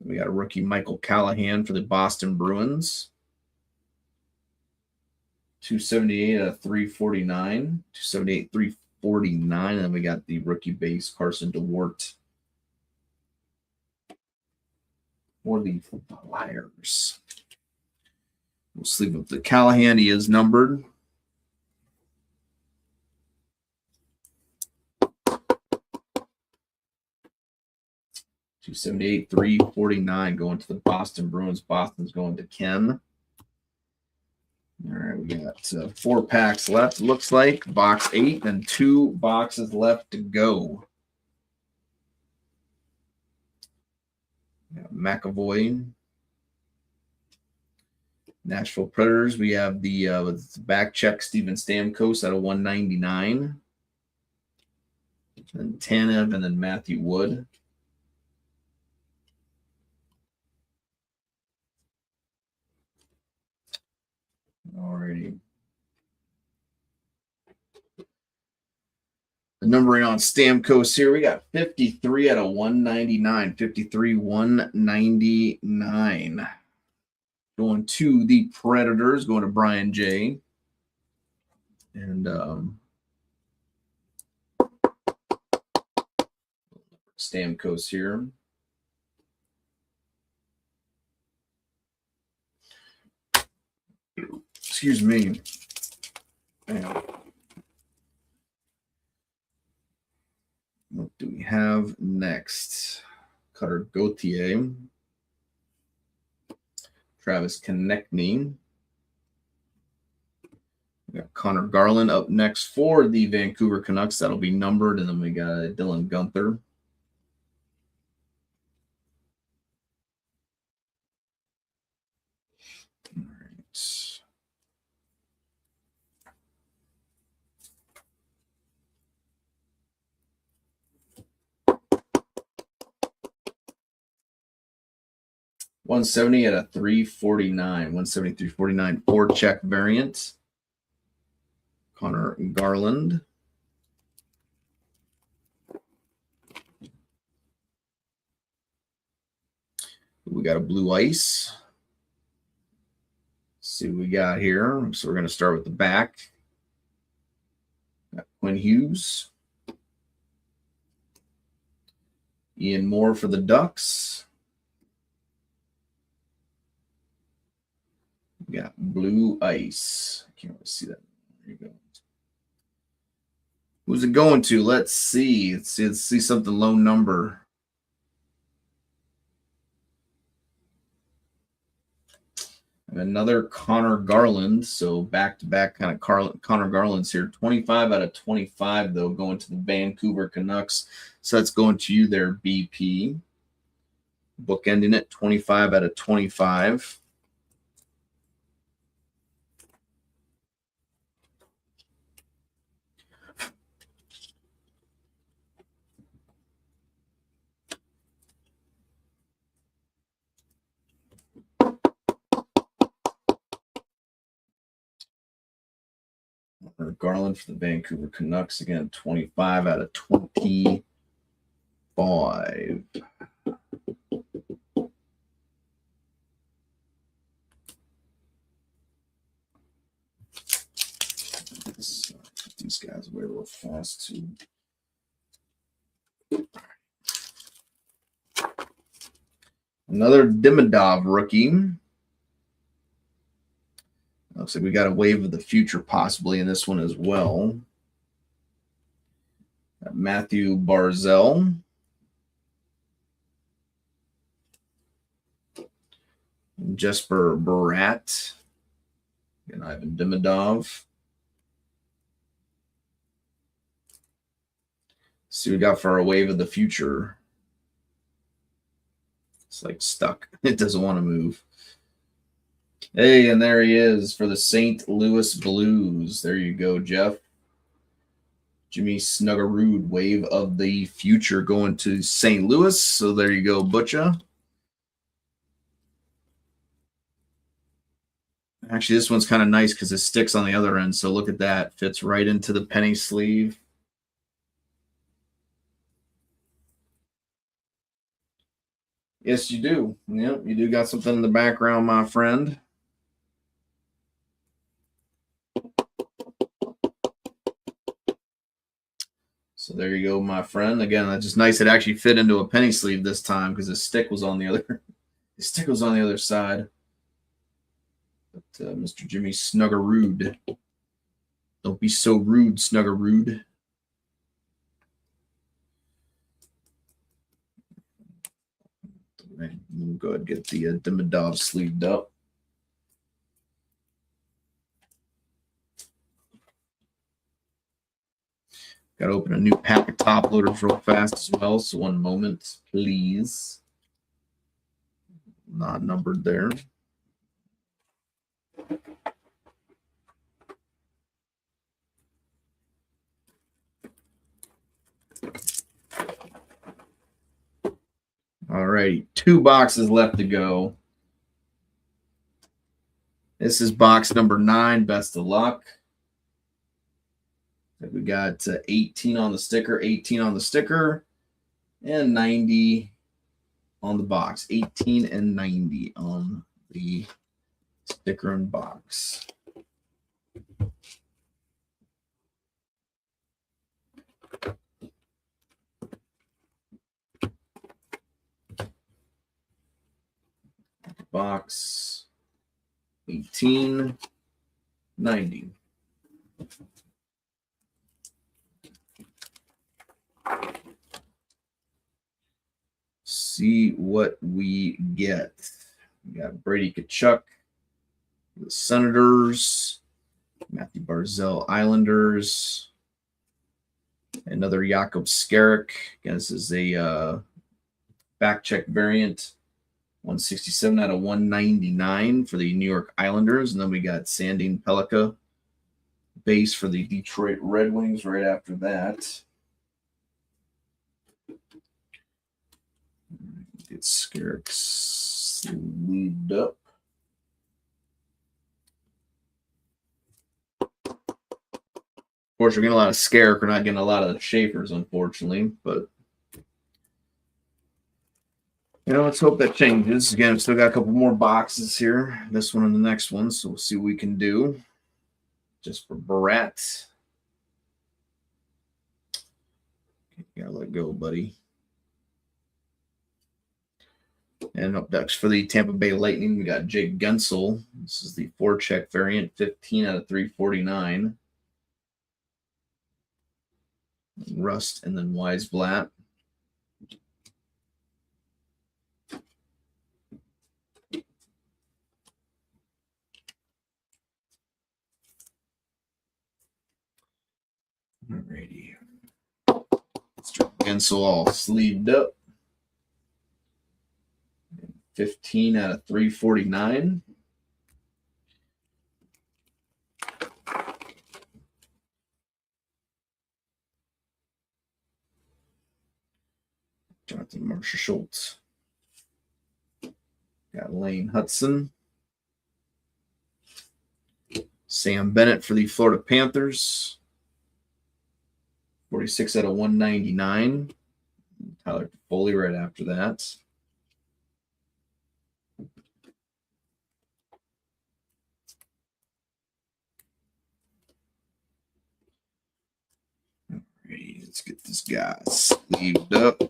A: We got a rookie Michael Callahan for the Boston Bruins. 278 out of 349. 278, 349. And then we got the rookie base Carson DeWart for the Flyers. We'll sleeve up the Callahan. He is numbered. $278, $349 going to the Boston Bruins. Boston's going to Ken. All right, we got 4 packs left. Looks like box 8 and 2 boxes left to go. McAvoy. Nashville Predators. We have the back check Steven Stamkos out of 199. And Tanev and then Matthew Wood. Alrighty. The numbering on Stamkos here, we got 53 out of 199. 53, 199. Going to the Predators, going to Brian J. And Stamkos here. Excuse me. What do we have next? Cutter Gauthier. Travis Konechny. We got Connor Garland up next for the Vancouver Canucks. That'll be numbered. And then we got Dylan Gunther. All right. $170 at a 349. 170, 349 4-check variant. Connor Garland. We got a blue ice. Let's see what we got here. So we're going to start with the back. Got Quinn Hughes. Ian Moore for the Ducks. We got blue ice. I can't really see that. There you go. Who's it going to? Let's see. Let's see something low number. And another Connor Garland. So back-to-back kind of Connor Garland's here. 25 out of 25, though, going to the Vancouver Canucks. So that's going to you there, BP. Bookending it, 25 out of 25. Garland for the Vancouver Canucks again, 25 out of 25. Let's put these guys away real fast too. Another Demidov rookie. Looks like we got a wave of the future possibly in this one as well. Got Matthew Barzal. Jesper Barat. And Ivan Demidov. See what we got for our wave of the future. It's like stuck. It doesn't want to move. Hey, and there he is for the St. Louis Blues. There you go, Jeff. Jimmy Snuggerud, wave of the future going to St. Louis. So there you go, Butcha. Actually, this one's kind of nice because it sticks on the other end. So look at that. Fits right into the penny sleeve. Yes, you do. Yep, you do got something in the background, my friend. So there you go, my friend. Again, that's just nice. It actually fit into a penny sleeve this time because the stick was on the other. The stick was on the other side. But Mr. Jimmy Snuggerud. Don't be so rude, Snuggerud. We'll go ahead and get the Demidov sleeved up. Got to open a new pack of top loaders real fast as well. So one moment, please. Not numbered there. All right, 2 boxes left to go. This is box number 9. Best of luck. We got 18 on the sticker, 18 on the sticker, and 90 on the box. 18 and 90 on the sticker and box. Box 18, 90. See what we get. We got Brady Tkachuk, the Senators, Matthew Barzal, Islanders, another Jakob Skarek. Again, this is a back check variant. 167 out of 199 for the New York Islanders. And then we got Sandin Pellikka base for the Detroit Red Wings right after that. Get Skarek sleeved up. Of course, we're getting a lot of Skarek. We're not getting a lot of the Schaefers, unfortunately, but let's hope that changes. Again, I've still got a couple more boxes here. This one and the next one, so we'll see what we can do. Just for Barat. You gotta let go, buddy. And up next for the Tampa Bay Lightning, we got Jake Guentzel. This is the 4-check variant, 15 out of 349. Rust and then Weisblatt. Alrighty. Guentzel all sleeved up. 15 out of 349. Jonathan Marshall Schultz. Got Lane Hudson. Sam Bennett for the Florida Panthers. 46 out of 199. Tyler Toffoli right after that. Alright, let's get this guy sleeved up.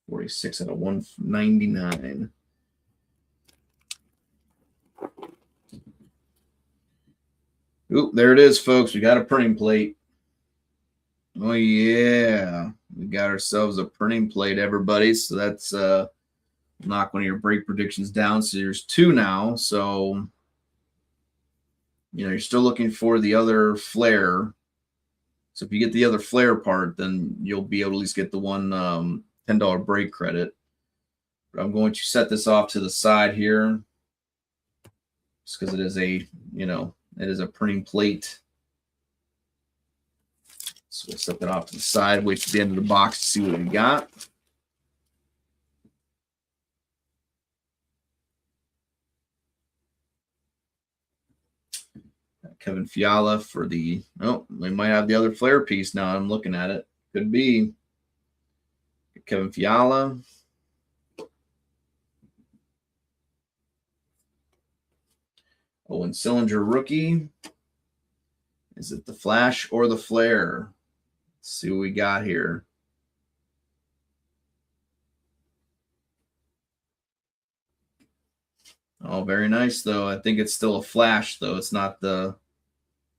A: 46 out of 199. Oop, there it is, folks. We got a printing plate. Oh, yeah. We got ourselves a printing plate, everybody. So that's knock one of your break predictions down. So there's 2 now. So, you're still looking for the other Flair. So if you get the other Flair part, then you'll be able to at least get the one $10 break credit. But I'm going to set this off to the side here, just because it is it is a printing plate. So we'll set that off to the side, wait to the end of the box to see what we got. Kevin Fiala for the, we might have the other Flair piece now. I'm looking at it. Could be. Kevin Fiala. Owen Sillinger rookie. Is it the Flash or the Flair? Let's see what we got here. Oh, very nice, though. I think it's still a Flash, though. It's not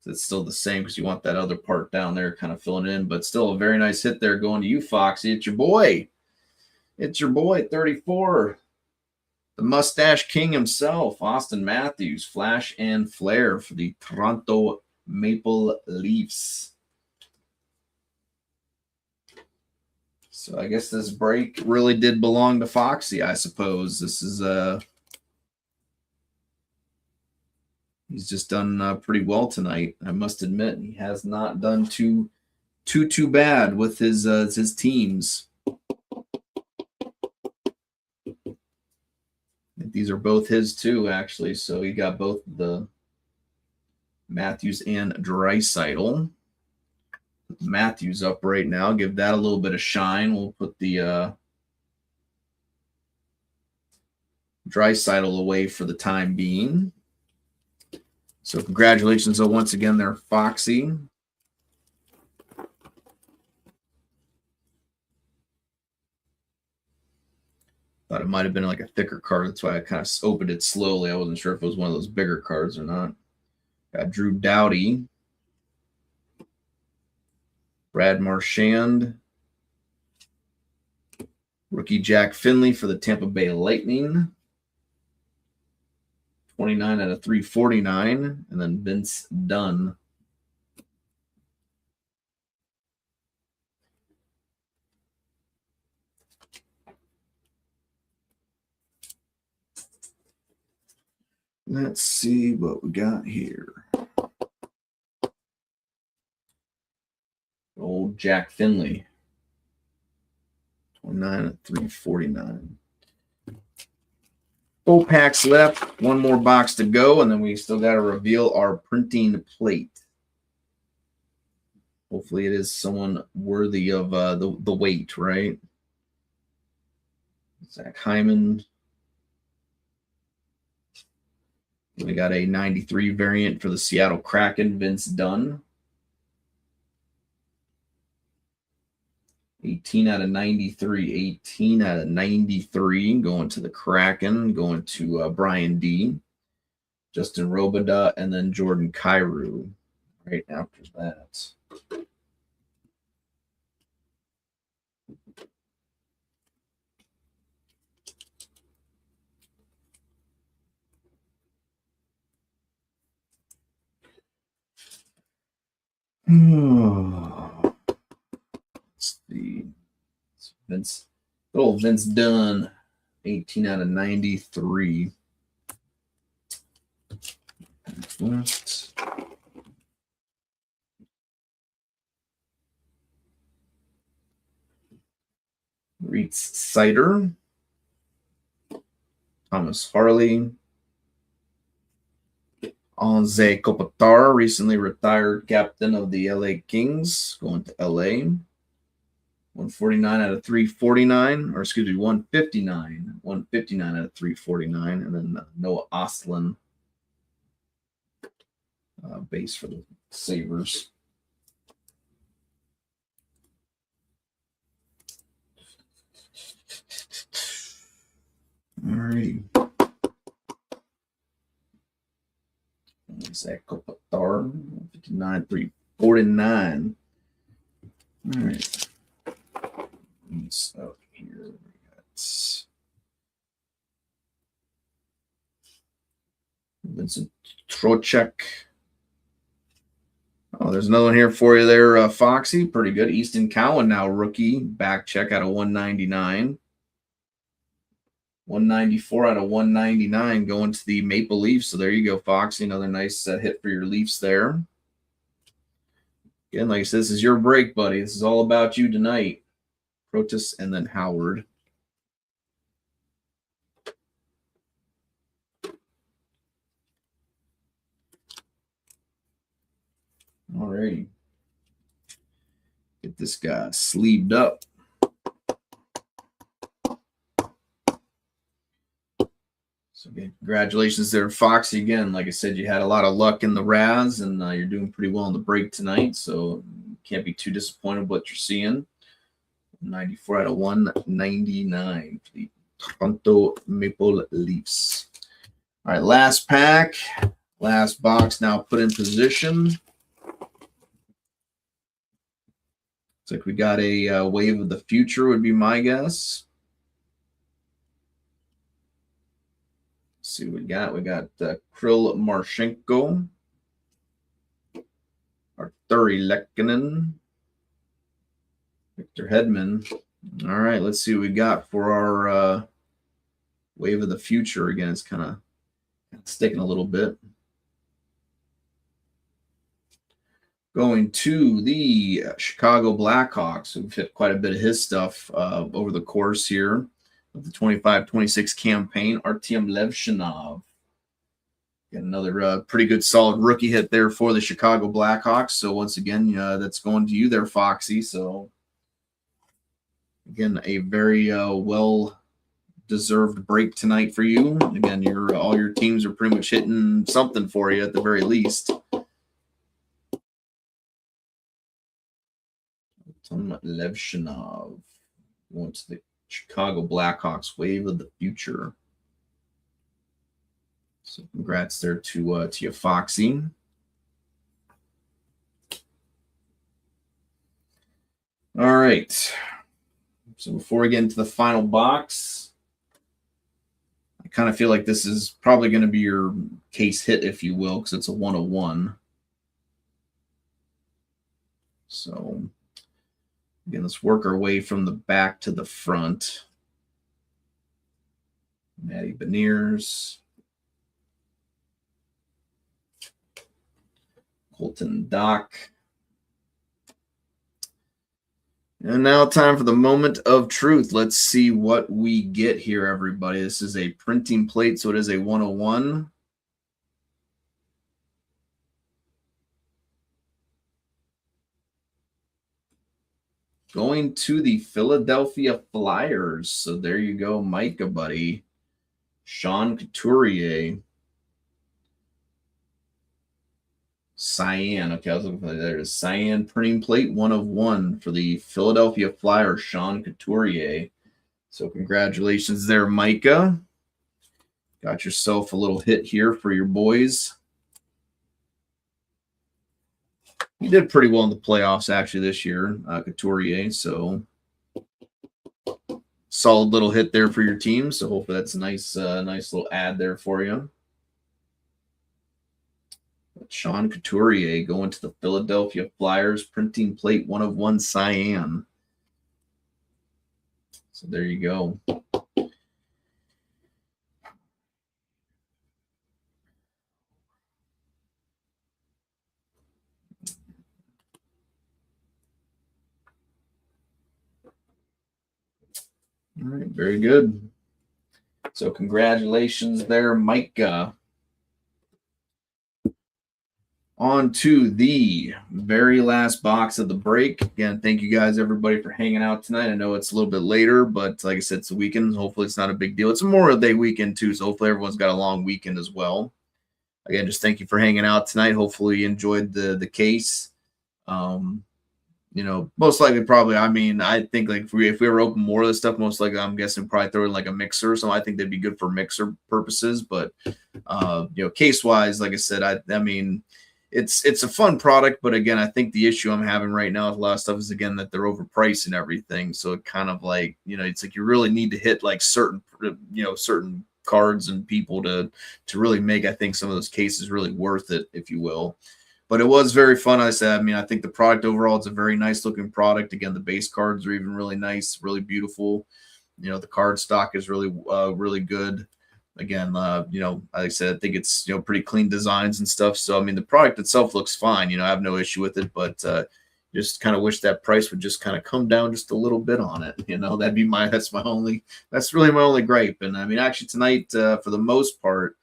A: it's still the same because you want that other part down there kind of filling it in. But still a very nice hit there going to you, Foxy. It's your boy. It's your boy, 34. The Mustache King himself, Austin Matthews, Flash and Flair for the Toronto Maple Leafs. So I guess this break really did belong to Foxy, I suppose. This is he's just done pretty well tonight. I must admit, he has not done too bad with his teams. These are both his too, actually. So he got both the Matthews and Draisaitl. Matthews up right now. Give that a little bit of shine. We'll put the Draisaitl away for the time being. So congratulations, once again, there, Foxy. Thought it might have been like a thicker card. That's why I kind of opened it slowly. I wasn't sure if it was one of those bigger cards or not. Got Drew Doughty. Brad Marchand. Rookie Jack Finley for the Tampa Bay Lightning. 29 out of 349. And then Vince Dunn. Let's see what we got here. Old Jack Finley. 29 at 349. 4 packs left. 1 more box to go, and then we still got to reveal our printing plate. Hopefully it is someone worthy of the weight, right? Zach Hyman. We got a 93 variant for the Seattle Kraken, Vince Dunn. 18 out of 93. 18 out of 93 going to the Kraken, going to Brian D. Justin Robidas, and then Jordan Kyrou right after that. Let's see. It's Vince Dunn, 18 out of 93. Left. Reitz Sider. Thomas Harley. Anze Kopitar, recently retired captain of the LA Kings, going to LA. 149 out of 349, or excuse me, 159. 159 out of 349. And then Noah Ostlund, base for the Sabres. righty. Zach Kopitar, 59, 349. All right. So here we got Vincent Trocheck. Oh, there's another one here for you there, Foxy. Pretty good. Easton Cowan now rookie. Back check out of 199. 194 out of 199 going to the Maple Leafs. So there you go, Foxy. Another nice hit for your Leafs there. Again, like I said, this is your break, buddy. This is all about you tonight. Protus and then Howard. All righty. Get this guy sleeved up. So again, congratulations there, Foxy. Again, like I said, you had a lot of luck in the Raz, and you're doing pretty well in the break tonight. So you can't be too disappointed with what you're seeing. 94 out of 199 for the Toronto Maple Leafs. All right, last pack, last box now put in position. Looks like we got a Wave of the Future would be my guess. Let's see what we got. We got Krill Marchenko, Arturi Lekkinen, Victor Hedman. All right, let's see what we got for our Wave of the Future. Again, it's kind of sticking a little bit. Going to the Chicago Blackhawks. We've hit quite a bit of his stuff over the course here of the 25-26 campaign. Artyom Levshinov. Got another pretty good solid rookie hit there for the Chicago Blackhawks. So once again, that's going to you there, Foxy. So again, a very well-deserved break tonight for you. Again, all your teams are pretty much hitting something for you at the very least. Levshinov going to the Chicago Blackhawks Wave of the Future. So congrats there to you, Foxy. All right. So before we get into the final box, I kind of feel like this is probably going to be your case hit, if you will, because it's a 101. So again, let's work our way from the back to the front. Matty Beniers. Colton Dock. And now time for the moment of truth. Let's see what we get here, everybody. This is a printing plate, so it is a 101. Going to the Philadelphia Flyers. So there you go, Micah, buddy. Sean Couturier. Cyan. Okay, I was looking for that. There's Cyan printing plate 1/1 for the Philadelphia Flyers, Sean Couturier. So congratulations there, Micah. Got yourself a little hit here for your boys. He did pretty well in the playoffs actually this year, Couturier. So solid little hit there for your team. So hopefully that's a nice little ad there for you. But Sean Couturier going to the Philadelphia Flyers, printing plate 1/1 Cyan. So there you go. All right, very good. So congratulations there, Micah. On to the very last box of the break. Again, thank you guys, everybody, for hanging out tonight. I know it's a little bit later, but like I said, it's a weekend. Hopefully it's not a big deal. It's a Memorial Day weekend, too, so hopefully everyone's got a long weekend as well. Again, just thank you for hanging out tonight. Hopefully you enjoyed the case. most likely probably. I mean, I think like if we were open more of this stuff, most likely I'm guessing probably throw in like a mixer. So I think they'd be good for mixer purposes. But case wise, like I said, I mean, it's a fun product, but again, I think the issue I'm having right now with a lot of stuff is again that they're overpricing everything. So it kind of like it's like you really need to hit like certain cards and people to really make I think some of those cases really worth it, if you will. But it was very fun. I said, I mean, I think the product overall is a very nice looking product. Again, the base cards are even really nice, really beautiful. The card stock is really, really good. Again, like I said, I think it's, pretty clean designs and stuff. So, I mean, the product itself looks fine. I have no issue with it, but just kind of wish that price would just kind of come down just a little bit on it. That's really my only gripe. And I mean, actually tonight, for the most part,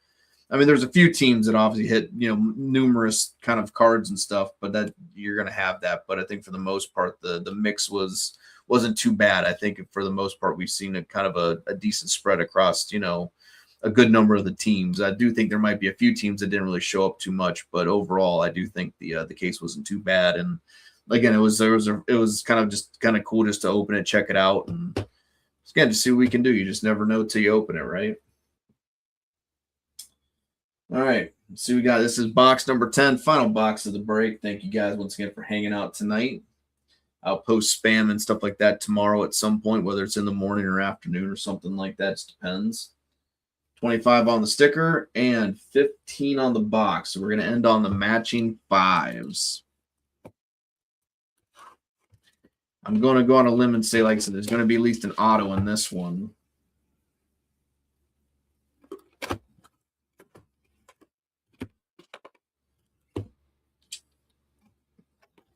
A: I mean, there's a few teams that obviously hit, numerous kind of cards and stuff, but that you're going to have that. But I think for the most part, the mix wasn't too bad. I think for the most part, we've seen a kind of a decent spread across, a good number of the teams. I do think there might be a few teams that didn't really show up too much, but overall, I do think the case wasn't too bad. And again, it was kind of cool just to open it, check it out, and again to see what we can do. You just never know till you open it, right? All right. Let's see, we got this is box number 10, final box of the break. Thank you guys once again for hanging out tonight. I'll post spam and stuff like that tomorrow at some point, whether it's in the morning or afternoon or something like that. It just depends. 25 on the sticker and 15 on the box. So we're going to end on the matching 5s. I'm going to go on a limb and say, like I said, there's going to be at least an auto in this one.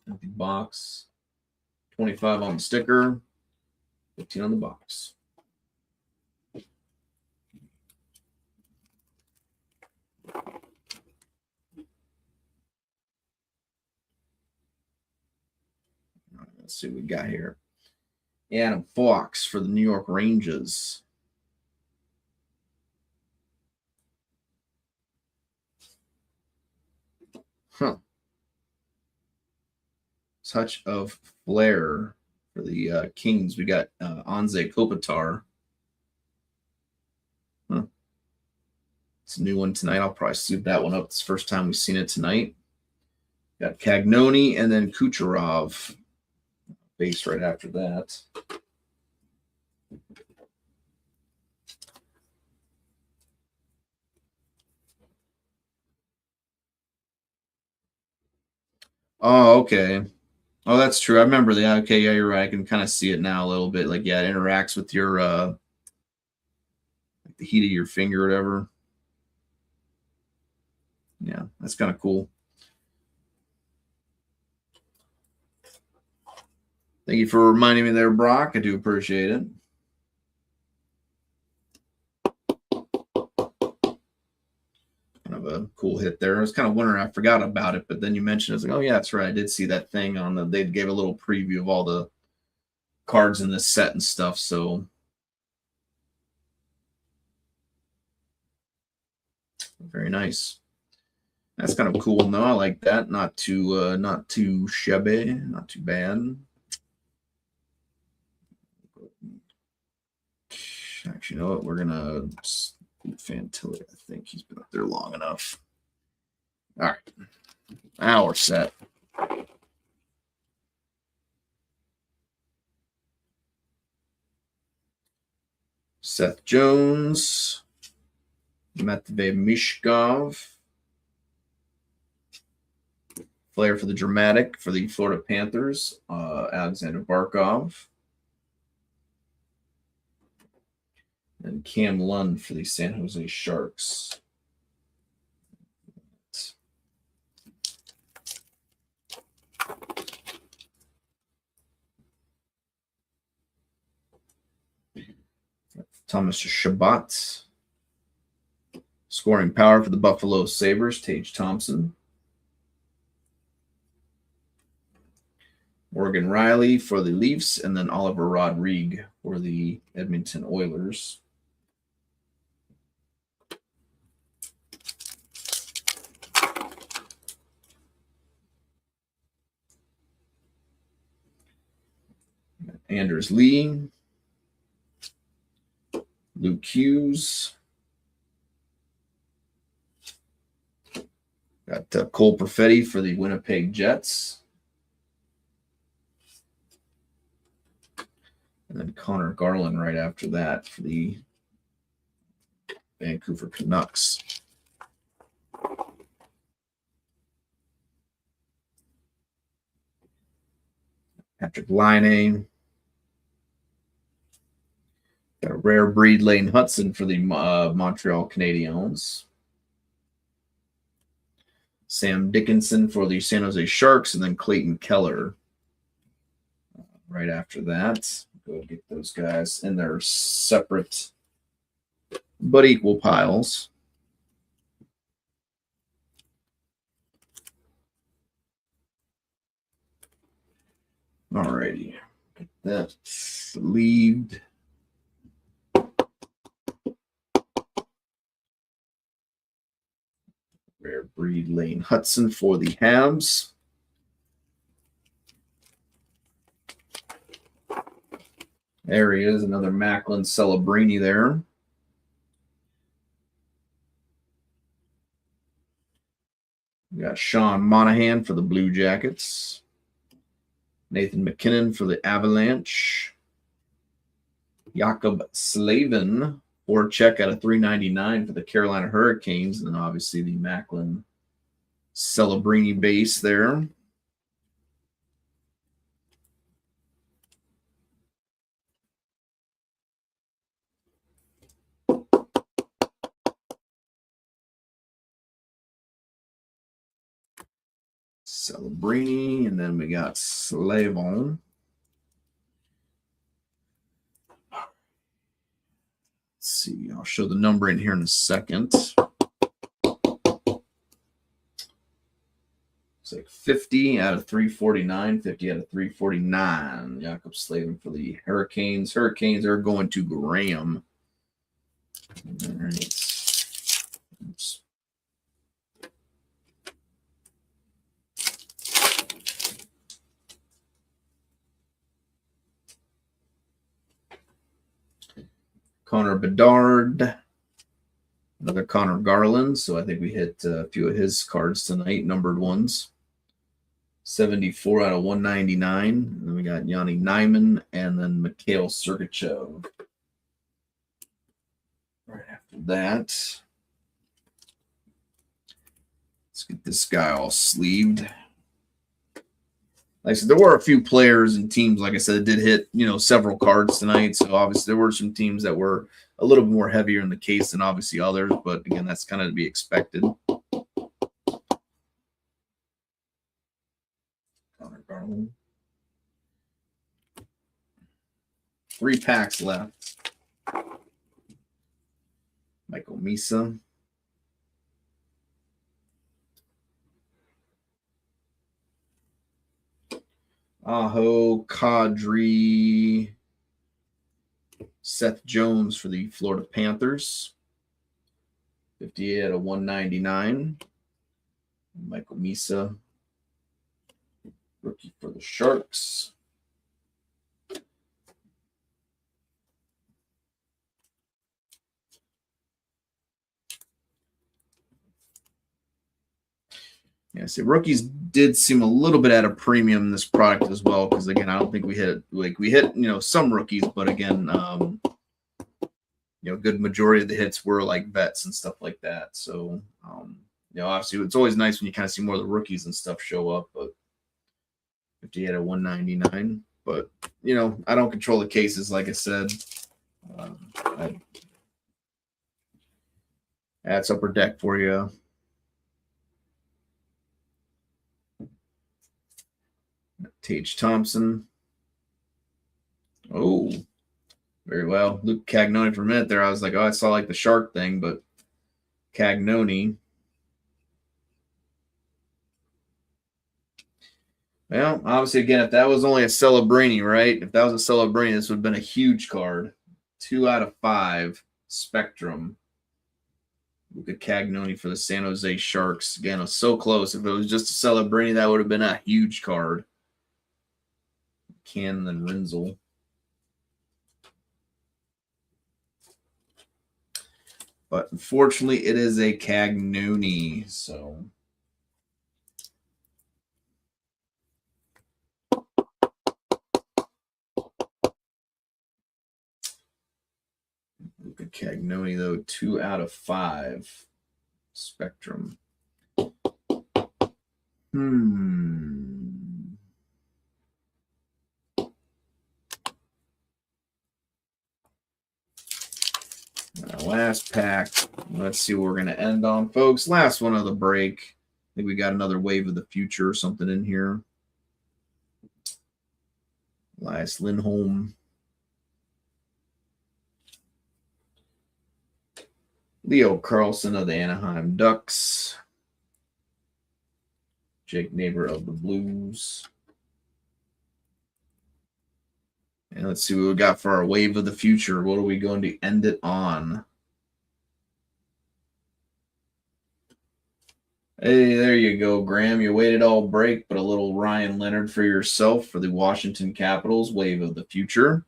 A: Empty box. 25 on the sticker. 15 on the box. Let's see what we got here. Adam Fox for the New York Rangers. Touch of Flair for the Kings. We got Anze Kopitar. It's a new one tonight. I'll probably soup that one up. It's the first time we've seen it tonight. Got Cagnoni and then Kucherov. Base right after that. Oh, okay. Oh, that's true. I remember that. Okay, yeah, you're right. I can kind of see it now a little bit. Like, yeah, it interacts with your the heat of your finger or whatever. Yeah, that's kind of cool. Thank you for reminding me there, Brock. I do appreciate it. Kind of a cool hit there. I was kind of wondering, I forgot about it, but then you mentioned it. I was like, oh, yeah, that's right. I did see that thing on they gave a little preview of all the cards in this set and stuff. So very nice. That's kind of cool. No, I like that. Not too shabby, not too bad. Actually, you know what? We're gonna Fantilli. I think he's been up there long enough. All right, now we're set. Seth Jones, Matvey Mishkov, Flair for the Dramatic for the Florida Panthers, Alexander Barkov, and Cam Lund for the San Jose Sharks. Thomas Shabbat. Scoring power for the Buffalo Sabres, Tage Thompson. Morgan Riley for the Leafs, and then Oliver Rodrigue for the Edmonton Oilers. Anders Lee, Luke Hughes. Got Cole Perfetti for the Winnipeg Jets. And then Connor Garland right after that for the Vancouver Canucks. Patrick Laine. Got a rare breed Lane Hudson for the Montreal Canadiens. Sam Dickinson for the San Jose Sharks, and then Clayton Keller right after that. Go get those guys in their separate but equal piles. Alrighty, get that sleeved. Rare breed Lane Hudson for the Habs. There he is, another Macklin Celebrini there. We got Sean Monahan for the Blue Jackets. Nathan McKinnon for the Avalanche. Jakob Slavin, or check out of $3.99 for the Carolina Hurricanes. And then obviously the Macklin Celebrini base there. Celebrini, and then we got Slavon. Let's see, I'll show the number in here in a second. It's like 50 out of 349, 50 out of 349. Jakob Slavin for the Hurricanes. Hurricanes are going to Graham. All right. Oops. Connor Bedard, another Connor Garland. So I think we hit a few of his cards tonight, numbered ones. 74 out of 199. And then we got Yanni Nyman and then Mikhail Sergachev. Right after that, let's get this guy all sleeved. Like I said, there were a few players and teams, like I said, that did hit, several cards tonight. So obviously there were some teams that were a little bit more heavier in the case than obviously others. But again, that's kind of to be expected. Connor Garland. 3 packs left. Michael Misa. Aho, Kadri, Seth Jones for the Florida Panthers. 58 out of 199. Michael Misa, rookie for the Sharks. Yeah, see, rookies did seem a little bit at a premium in this product as well, because again, I don't think we hit some rookies, but again, good majority of the hits were like vets and stuff like that. So, obviously, it's always nice when you kind of see more of the rookies and stuff show up. But 58 at 199. But I don't control the cases, like I said. That's upper deck for you. Tage Thompson. Oh, very well. Luke Cagnoni for a minute there. I was like, I saw like the shark thing, but Cagnoni. Well, obviously, again, if that was only a Celebrini, right? If that was a Celebrini, this would have been a huge card. 2 out of 5 Spectrum. Luca Cagnoni for the San Jose Sharks. Again, it was so close. If it was just a Celebrini, that would have been a huge card. Cannon and Renzel. But unfortunately, it is a Cagnoni. So look at Cagnoni, though, 2 out of 5. Spectrum. Last pack. Let's see what we're going to end on, folks. Last one of the break. I think we got another Wave of the Future or something in here. Elias Lindholm. Leo Carlson of the Anaheim Ducks. Jake Neighbor of the Blues. And let's see what we got for our Wave of the Future. What are we going to end it on? Hey, there you go, Graham. You waited all break, but a little Ryan Leonard for yourself for the Washington Capitals Wave of the Future.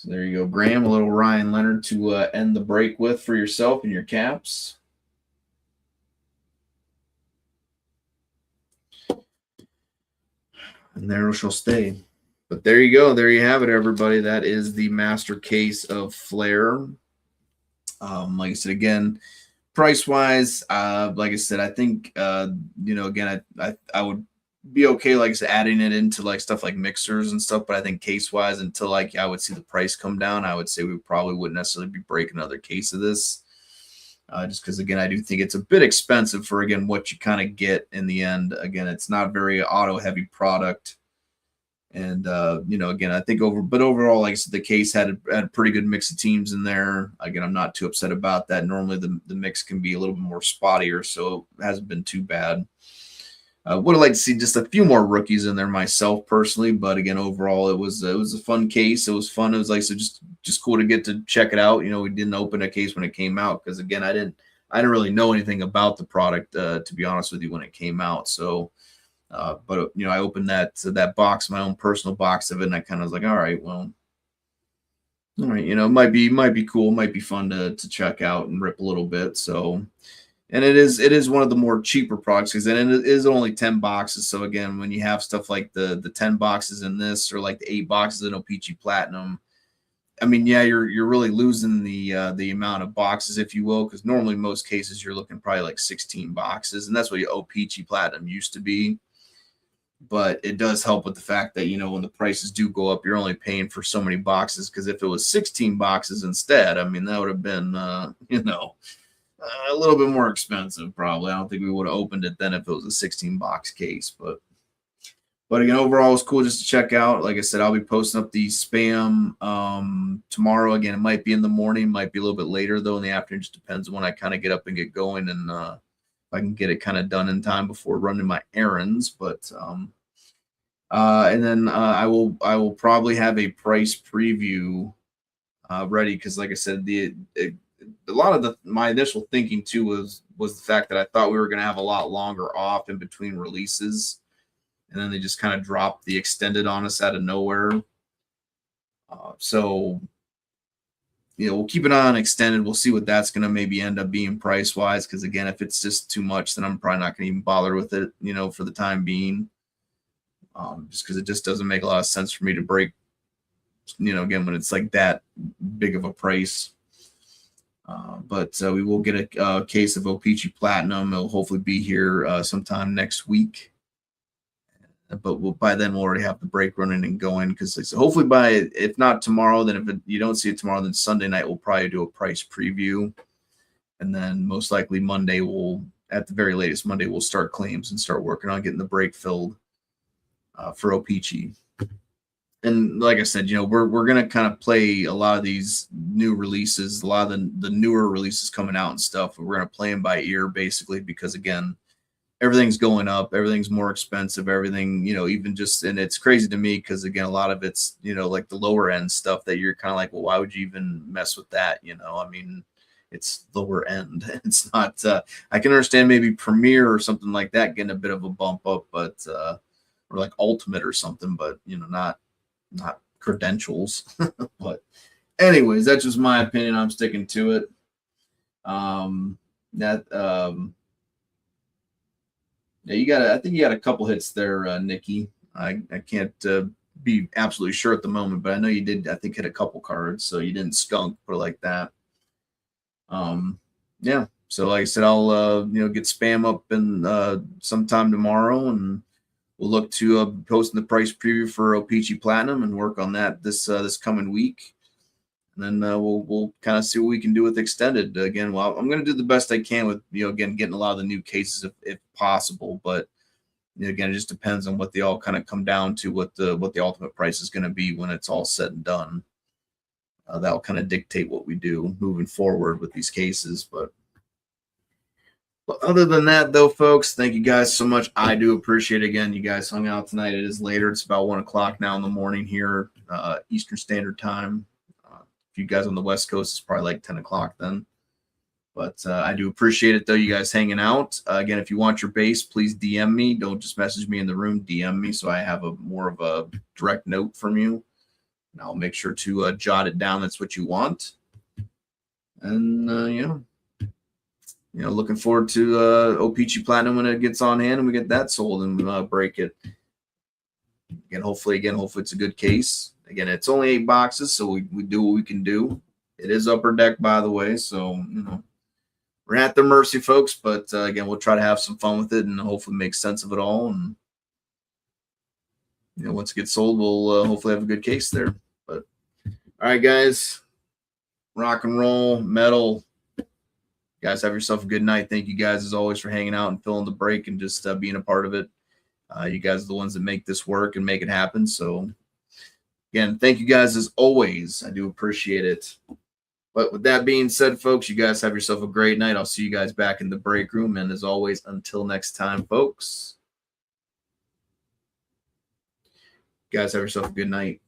A: So there you go, Graham. A little Ryan Leonard to end the break with for yourself and your Caps. And there it shall stay. But there you go. There you have it, everybody. That is the master case of Flair. Like I said, again, price-wise, like I said, I think, again, I would be okay, like I said, adding it into like stuff like mixers and stuff. But I think case-wise, until like I would see the price come down, I would say we probably wouldn't necessarily be breaking another case of this. Just because, again, I do think it's a bit expensive for, again, what you kind of get in the end. Again, it's not very auto-heavy product. And, again, I think overall, like I said, the case had a pretty good mix of teams in there. Again, I'm not too upset about that. Normally the mix can be a little bit more spottier, so it hasn't been too bad. Would have liked to see just a few more rookies in there myself personally, but again, overall it was a fun case. It was fun. It was like, so just cool to get to check it out. We didn't open a case when it came out because, again, I didn't really know anything about the product, to be honest with you, when it came out. So, but I opened that box, my own personal box of it, and I kind of was like, all right, it might be cool, might be fun to check out and rip a little bit. So, and it is one of the more cheaper products because then it is only 10 boxes. So again, when you have stuff like the 10 boxes in this, or like the 8 boxes in O-Pee-Chee Platinum, I mean, yeah, you're really losing the amount of boxes, if you will, because normally most cases you're looking probably like 16 boxes, and that's what your O-Pee-Chee Platinum used to be. But it does help with the fact that, when the prices do go up, you're only paying for so many boxes. Because if it was 16 boxes instead, I mean, that would have been, a little bit more expensive probably. I don't think we would have opened it then if it was a 16-box case. But again, overall, it was cool just to check out. Like I said, I'll be posting up the spam tomorrow. Again, it might be in the morning, might be a little bit later, though, in the afternoon. Just depends on when I kind of get up and get going, and if I can get it kind of done in time before running my errands. But and then I will probably have a price preview ready because, like I said, a lot of my initial thinking too was the fact that I thought we were going to have a lot longer off in between releases, and then they just kind of dropped the extended on us out of nowhere. So we'll keep an eye on extended. We'll see what that's going to maybe end up being price wise. Because again, if it's just too much, then I'm probably not going to even bother with it, for the time being. Just because it just doesn't make a lot of sense for me to break, again, when it's like that big of a price. But we will get a case of O-Pee-Chee Platinum. It'll hopefully be here sometime next week. But by then we'll already have the break running and going, because hopefully if not tomorrow, then if you don't see it tomorrow, then Sunday night we'll probably do a price preview, and then most likely Monday at the very latest Monday we'll start claims and start working on getting the break filled for O-Pee-Chee. And like I said, we're gonna kind of play a lot of these new releases, a lot of the newer releases coming out and stuff. We're gonna play them by ear basically, because again, everything's going up, everything's more expensive, everything, even just, and it's crazy to me because again, a lot of it's, like the lower end stuff that you're kind of like, well, why would you even mess with that? I mean, it's lower end. It's not, I can understand maybe Premier or something like that getting a bit of a bump up, but, or like Ultimate or something, but, not Credentials. But anyways, that's just my opinion. I'm sticking to it. Yeah, I think you got a couple hits there, Nikki. I can't be absolutely sure at the moment, but I know you did, I think, hit a couple cards, so you didn't skunk, put it like that. Yeah. So like I said, I'll get spam up in sometime tomorrow, and we'll look to posting the price preview for O-Pee-Chee Platinum and work on that this coming week. And then we'll kind of see what we can do with extended. Again, well, I'm going to do the best I can with again getting a lot of the new cases if possible. But again, it just depends on what they all kind of come down to, what the ultimate price is going to be when it's all said and done. That'll kind of dictate what we do moving forward with these cases. But other than that, though, folks, thank you guys so much. I do appreciate it. Again, you guys hung out tonight. It is later. It's about 1 o'clock now in the morning here, Eastern Standard Time. If you guys on the West Coast, it's probably like 10 o'clock then. But I do appreciate it, though, you guys hanging out. Again, if you want your base, please DM me. Don't just message me in the room. DM me so I have more of a direct note from you. And I'll make sure to jot it down. That's what you want. And, looking forward to O-Pee-Chee Platinum when it gets on hand and we get that sold and break it. Again, hopefully it's a good case. Again, it's only 8 boxes, so we do what we can do. It is upper deck, by the way, so we're at their mercy, folks. But again, we'll try to have some fun with it and hopefully make sense of it all. And once it gets sold, we'll hopefully have a good case there. But all right, guys, rock and roll, metal. You guys have yourself a good night. Thank you guys as always for hanging out and filling the break and just being a part of it. You guys are the ones that make this work and make it happen. So again, thank you guys as always. I do appreciate it. But with that being said, folks, you guys have yourself a great night. I'll see you guys back in the break room. And as always, until next time, folks, you guys have yourself a good night.